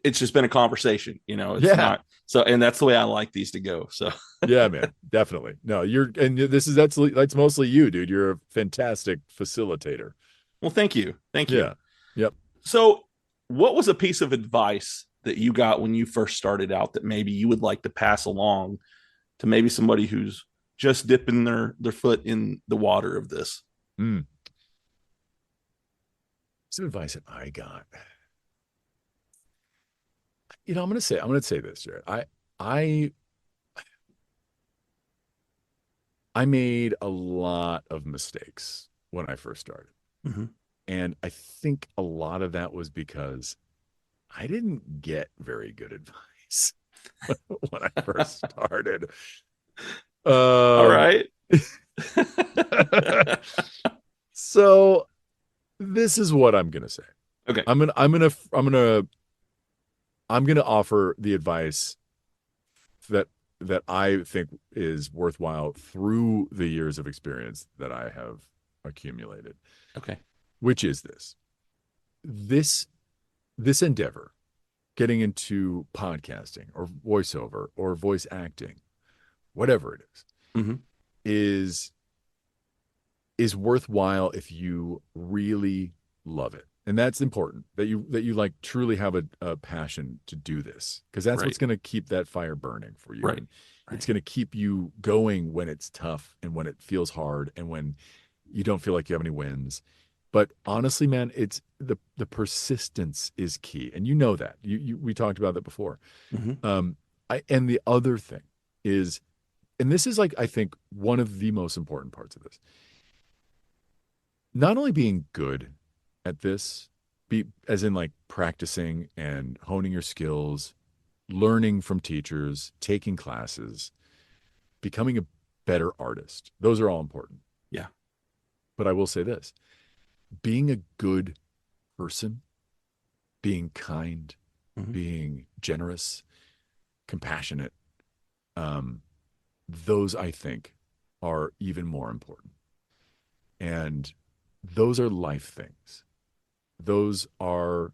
[SPEAKER 1] It's just been a conversation, it's
[SPEAKER 11] Yeah.
[SPEAKER 1] not so, and that's the way I like these to go. So
[SPEAKER 11] Yeah, man, definitely. No, that's mostly you, dude. You're a fantastic facilitator.
[SPEAKER 1] well, thank you.
[SPEAKER 11] Yeah. Yep.
[SPEAKER 1] So what was a piece of advice that you got when you first started out that maybe you would like to pass along to maybe somebody who's just dipping their foot in the water of this?
[SPEAKER 11] Some advice that I got. I'm going to say this, Jared. I made a lot of mistakes when I first started.
[SPEAKER 1] Mm-hmm.
[SPEAKER 11] And I think a lot of that was because I didn't get very good advice when I first started.
[SPEAKER 1] All right.
[SPEAKER 11] So this is what I'm going to say.
[SPEAKER 1] Okay.
[SPEAKER 11] I'm going to offer the advice that I think is worthwhile through the years of experience that I have accumulated.
[SPEAKER 1] Okay.
[SPEAKER 11] Which is this endeavor, getting into podcasting or voiceover or voice acting, whatever it is,
[SPEAKER 1] mm-hmm.
[SPEAKER 11] is worthwhile if you really love it. And that's important that you like truly have a passion to do this, because that's what's going to keep that fire burning for you.
[SPEAKER 1] Right.
[SPEAKER 11] It's going to keep you going when it's tough and when it feels hard and when you don't feel like you have any wins. But honestly, man, it's the persistence is key. And you know that. We talked about that before.
[SPEAKER 1] Mm-hmm.
[SPEAKER 11] And the other thing is, and this is like, I think, one of the most important parts of this, not only being good at this, as in like practicing and honing your skills, learning from teachers, taking classes, becoming a better artist. Those are all important.
[SPEAKER 1] Yeah.
[SPEAKER 11] But I will say this, being a good person, being kind,
[SPEAKER 1] mm-hmm.
[SPEAKER 11] being generous, compassionate, those I think are even more important. And those are life things. Those are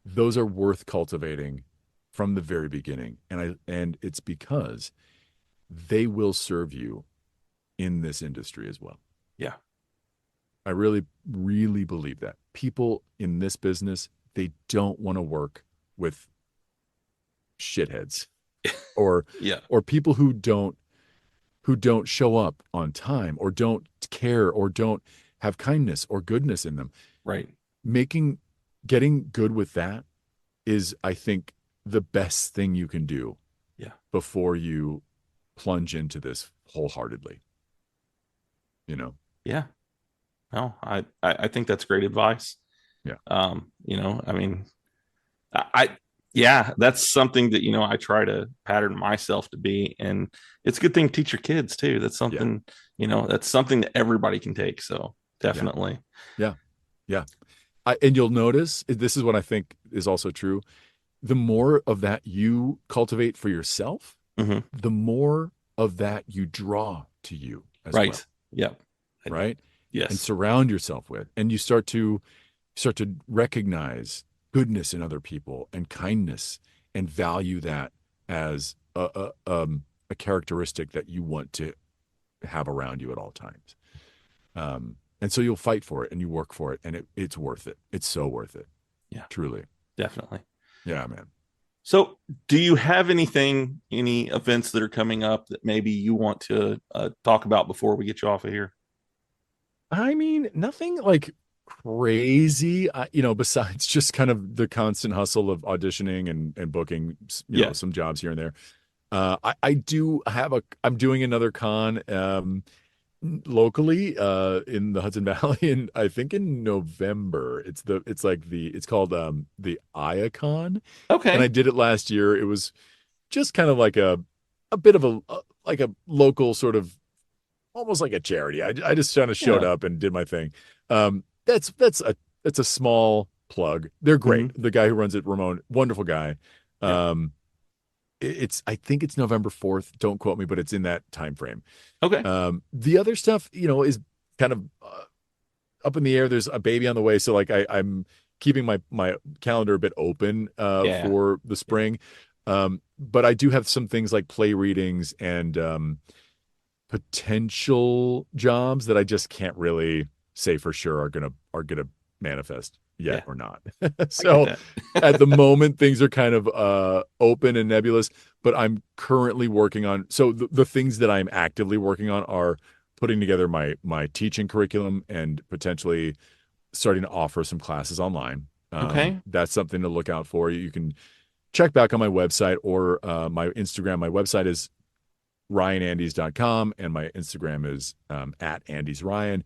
[SPEAKER 11] worth cultivating from the very beginning. And it's because they will serve you in this industry as well.
[SPEAKER 1] Yeah.
[SPEAKER 11] I really, really believe that. People in this business, they don't want to work with shitheads or people who don't show up on time or don't care or don't have kindness or goodness in them.
[SPEAKER 1] Right.
[SPEAKER 11] Getting good with that is, I think, the best thing you can do.
[SPEAKER 1] Yeah.
[SPEAKER 11] Before you plunge into this wholeheartedly.
[SPEAKER 1] Yeah. No, I think that's great advice.
[SPEAKER 11] Yeah.
[SPEAKER 1] That's something that, I try to pattern myself to be, and it's a good thing to teach your kids too. That's something, that's something that everybody can take. So definitely.
[SPEAKER 11] Yeah. And you'll notice, this is what I think is also true. The more of that you cultivate for yourself,
[SPEAKER 1] mm-hmm.
[SPEAKER 11] the more of that you draw to you as well.
[SPEAKER 1] Right. Yep.
[SPEAKER 11] Right.
[SPEAKER 1] Yes.
[SPEAKER 11] And surround yourself with, and you start to recognize goodness in other people and kindness, and value that as a characteristic that you want to have around you at all times. And so you'll fight for it and you work for it, and it's worth it. It's so worth it.
[SPEAKER 1] Yeah,
[SPEAKER 11] truly.
[SPEAKER 1] Definitely.
[SPEAKER 11] Yeah, man.
[SPEAKER 1] So, do you have any events that are coming up that maybe you want to talk about before we get you off of here?
[SPEAKER 11] I mean, nothing like crazy, besides just kind of the constant hustle of auditioning and booking, some jobs here and there. I'm doing another con locally in the Hudson Valley, and I think in November. It's called the Iacon.
[SPEAKER 1] Okay.
[SPEAKER 11] And I did it last year. It was just kind of like a bit of like a local sort of, almost like a charity. I just kind of showed up and did my thing. That's a small plug. They're great. The guy who runs it, Ramon, wonderful guy. I think it's November 4th. Don't quote me, but it's in that time frame.
[SPEAKER 1] Okay.
[SPEAKER 11] The other stuff, is kind of up in the air. There's a baby on the way, so like I'm keeping my calendar a bit open for the spring. But I do have some things like play readings and potential jobs that I just can't really say for sure are gonna manifest yet or not. So at the moment, things are kind of open and nebulous, but I'm currently working on, so the things that I'm actively working on are putting together my teaching curriculum and potentially starting to offer some classes online.
[SPEAKER 1] Okay.
[SPEAKER 11] That's something to look out for. You can check back on my website or my Instagram. My website is ryanandys.com and my Instagram is at andysryan.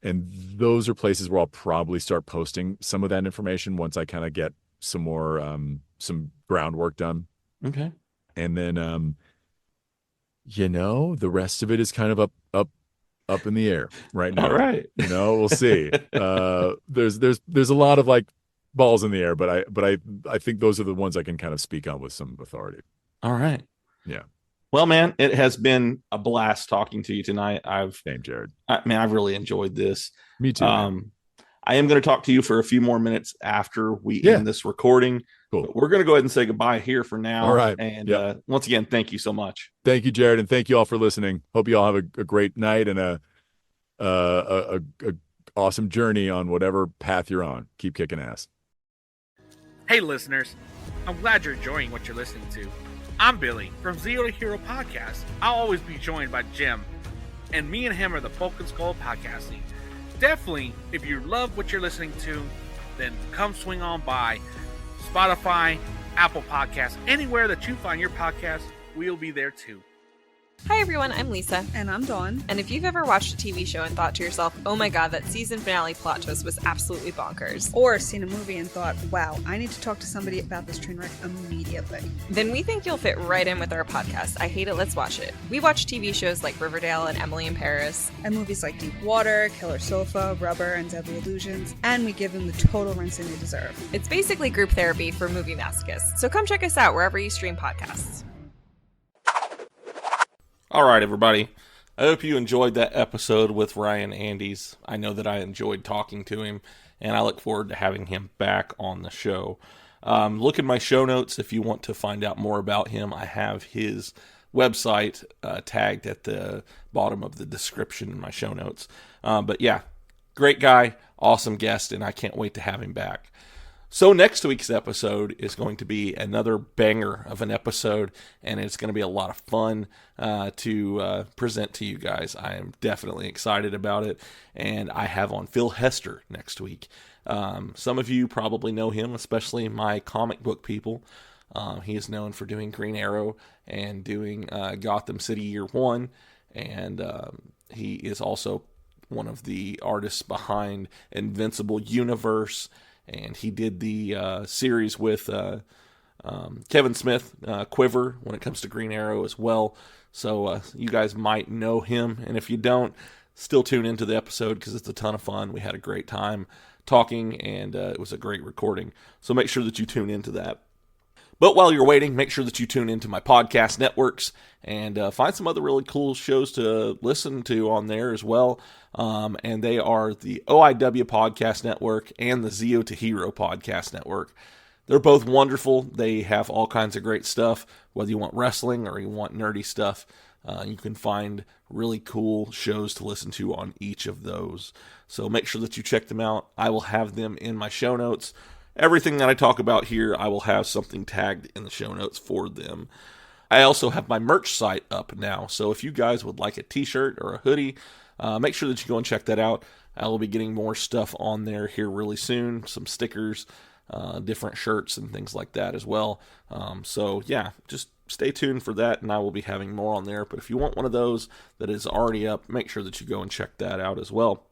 [SPEAKER 11] And those are places where I'll probably start posting some of that information once I kind of get some more some groundwork done.
[SPEAKER 1] Okay.
[SPEAKER 11] And then the rest of it is kind of up in the air right now.
[SPEAKER 1] All right.
[SPEAKER 11] We'll see. There's a lot of like balls in the air, but I think those are the ones I can kind of speak on with some authority.
[SPEAKER 1] All right.
[SPEAKER 11] Yeah.
[SPEAKER 1] Well, man, it has been a blast talking to you tonight.
[SPEAKER 11] Same, Jared.
[SPEAKER 1] I've really enjoyed this.
[SPEAKER 11] Me too.
[SPEAKER 1] I am going to talk to you for a few more minutes after we end this recording.
[SPEAKER 11] Cool.
[SPEAKER 1] But we're going to go ahead and say goodbye here for now.
[SPEAKER 11] All right.
[SPEAKER 1] And once again, thank you so much.
[SPEAKER 11] Thank you, Jared, and thank you all for listening. Hope you all have a great night and a awesome journey on whatever path you're on. Keep kicking ass.
[SPEAKER 5] Hey, listeners. I'm glad you're enjoying what you're listening to. I'm Billy from Zero to Hero Podcast. I'll always be joined by Jim, and me and him are the Folk and Skull Podcasting. Definitely, if you love what you're listening to, then come swing on by Spotify, Apple Podcasts, anywhere that you find your podcast, we'll be there too.
[SPEAKER 12] Hi everyone, I'm Lisa.
[SPEAKER 13] And I'm Dawn.
[SPEAKER 12] And if you've ever watched a TV show and thought to yourself, oh my god, that season finale plot twist was absolutely bonkers.
[SPEAKER 13] Or seen a movie and thought, wow, I need to talk to somebody about this train wreck immediately.
[SPEAKER 12] Then we think you'll fit right in with our podcast, I Hate It, Let's Watch It. We watch TV shows like Riverdale and Emily in Paris.
[SPEAKER 13] And movies like Deep Water, Killer Sofa, Rubber, and Deadly Illusions. And we give them the total rinsing they deserve.
[SPEAKER 12] It's basically group therapy for movie masochists. So come check us out wherever you stream podcasts.
[SPEAKER 1] All right, everybody. I hope you enjoyed that episode with Ryan Andys. I know that I enjoyed talking to him, and I look forward to having him back on the show. Look in my show notes if you want to find out more about him. I have his website tagged at the bottom of the description in my show notes. But yeah, great guy, awesome guest, and I can't wait to have him back. So next week's episode is going to be another banger of an episode, and it's going to be a lot of fun to present to you guys. I am definitely excited about it, and I have on Phil Hester next week. Some of you probably know him, especially my comic book people. He is known for doing Green Arrow and doing Gotham City Year One, and he is also one of the artists behind Invincible Universe. And he did the series with Kevin Smith, Quiver, when it comes to Green Arrow as well. So you guys might know him. And if you don't, still tune into the episode because it's a ton of fun. We had a great time talking, and it was a great recording. So make sure that you tune into that. But while you're waiting, make sure that you tune into my podcast networks and find some other really cool shows to listen to on there as well. And they are the OIW Podcast Network and the Zero to Hero Podcast Network. They're both wonderful. They have all kinds of great stuff. Whether you want wrestling or you want nerdy stuff, you can find really cool shows to listen to on each of those. So make sure that you check them out. I will have them in my show notes. everything that I talk about here, I will have something tagged in the show notes for them. I also have my merch site up now, so if you guys would like a t-shirt or a hoodie, make sure that you go and check that out. I will be getting more stuff on there here really soon, some stickers, different shirts and things like that as well. So yeah, just stay tuned for that, and I will be having more on there. But if you want one of those that is already up, make sure that you go and check that out as well.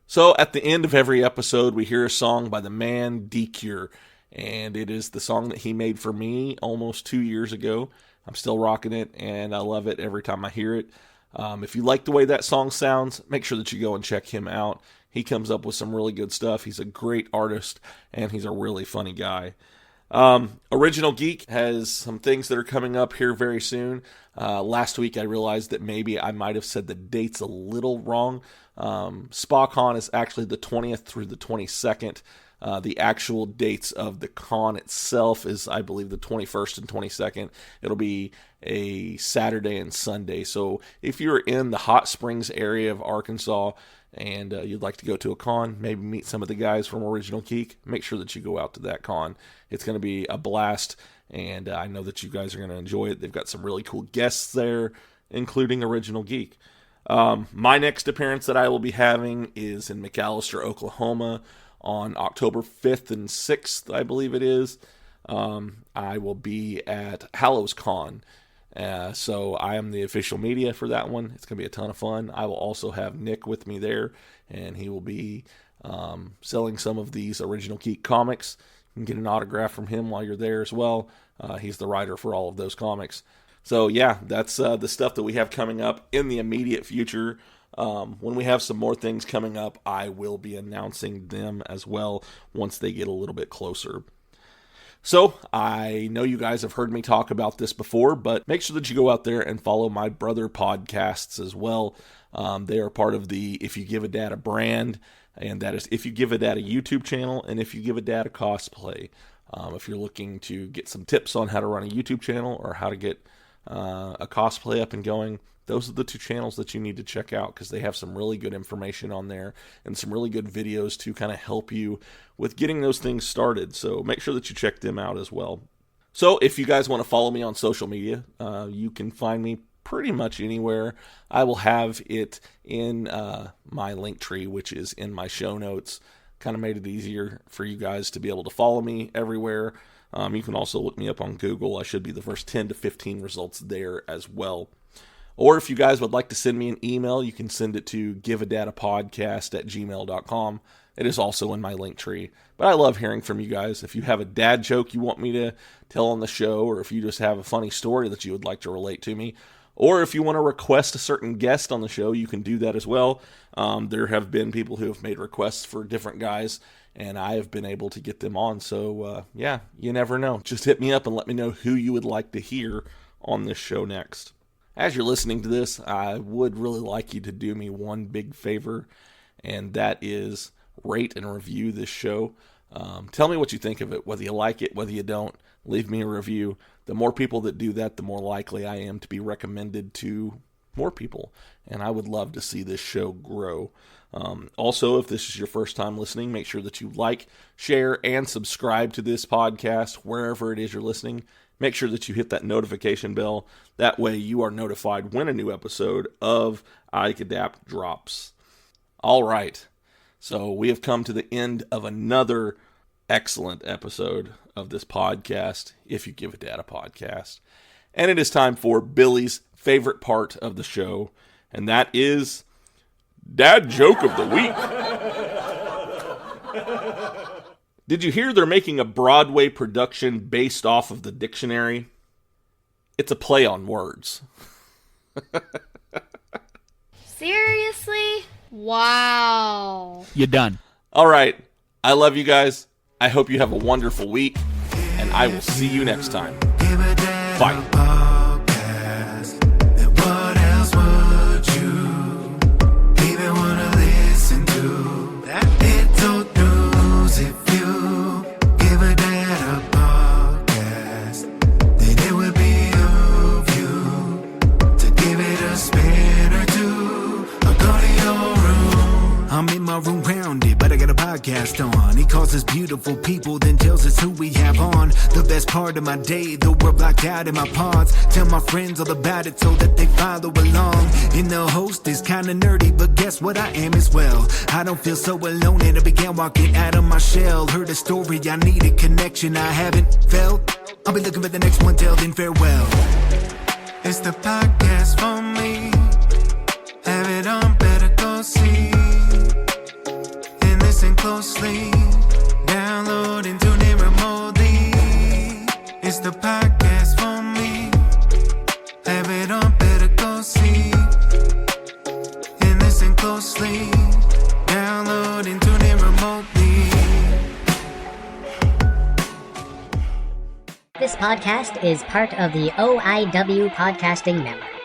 [SPEAKER 1] So at the end of every episode, we hear a song by the man D-Cure, and it is the song that he made for me almost 2 years ago. I'm still rocking it, and I love it every time I hear it. If you like the way that song sounds, make sure that you go and check him out. He comes up with some really good stuff. He's a great artist, and he's a really funny guy. Original Geek has some things that are coming up here very soon. Last week I realized that maybe I might have said the dates a little wrong. SpaCon is actually the 20th through the 22nd. The actual dates of the con itself is, I believe, the 21st and 22nd. It'll be a Saturday and Sunday. So if you're in the Hot Springs area of Arkansas and you'd like to go to a con, maybe meet some of the guys from Original Geek, make sure that you go out to that con. It's going to be a blast, and I know that you guys are going to enjoy it. They've got some really cool guests there, including Original Geek. My next appearance that I will be having is in McAlester, Oklahoma, on October 5th and 6th, I believe it is. I will be at Hallows Con. So I am the official media for that one. It's going to be a ton of fun. I will also have Nick with me there, and he will be selling some of these Original Geek comics. You can get an autograph from him while you're there as well. He's the writer for all of those comics. So yeah, that's the stuff that we have coming up in the immediate future. When we have some more things coming up, I will be announcing them as well once they get a little bit closer. So, I know you guys have heard me talk about this before, but make sure that you go out there and follow my brother podcasts as well. They are part of the If You Give a Dad a brand, and that is If You Give a Dad a YouTube channel and If You Give a Dad a cosplay. If you're looking to get some tips on how to run a YouTube channel or how to get a cosplay up and going, those are the two channels that you need to check out because they have some really good information on there and some really good videos to kind of help you with getting those things started. So make sure that you check them out as well. So if you guys want to follow me on social media, you can find me pretty much anywhere. I will have it in my link tree, which is in my show notes. Kind of made it easier for you guys to be able to follow me everywhere. You can also look me up on Google. I should be the first 10 to 15 results there as well. Or if you guys would like to send me an email, you can send it to giveadadapodcast@gmail.com. It is also in my link tree. But I love hearing from you guys. If you have a dad joke you want me to tell on the show, or if you just have a funny story that you would like to relate to me, or if you want to request a certain guest on the show, you can do that as well. There have been people who have made requests for different guys, and I have been able to get them on. So, yeah, you never know. Just hit me up and let me know who you would like to hear on this show next. As you're listening to this, I would really like you to do me one big favor, and that is rate and review this show. Tell me what you think of it, whether you like it, whether you don't. Leave me a review. The more people that do that, the more likely I am to be recommended to more people, and I would love to see this show grow. Also, if this is your first time listening, make sure that you like, share, and subscribe to this podcast wherever it is you're listening. Make sure that you hit that notification bell. That way you are notified when a new episode of Ike Adapt drops. All right. So we have come to the end of another excellent episode of this podcast, If You Give a Dad a Podcast. And it is time for Billy's favorite part of the show, and that is Dad Joke of the Week. Did you hear they're making a Broadway production based off of the dictionary? It's a play on words.
[SPEAKER 2] Seriously? Wow.
[SPEAKER 8] You're done.
[SPEAKER 1] All right. I love you guys. I hope you have a wonderful week, and I will see you next time. Bye.
[SPEAKER 14] I'm in my room grounded, but I got a podcast on. He calls calls us beautiful people, then tells us who we have on. The best part of my day, the world blocked out in my pods. Tell my friends all about it so that they follow along. And the host is kinda nerdy, but guess what, I am as well. I don't feel so alone and I began walking out of my shell. Heard a story, I need a connection I haven't felt. I'll be looking for the next one, till then farewell. It's the podcast for me. Have it on, better go see. And listen closely. Download and tune in remotely. It's the podcast for me. Have it on, better go see. And listen closely. Download and tune in remotely.
[SPEAKER 15] This podcast is part of the OIW Podcasting Network.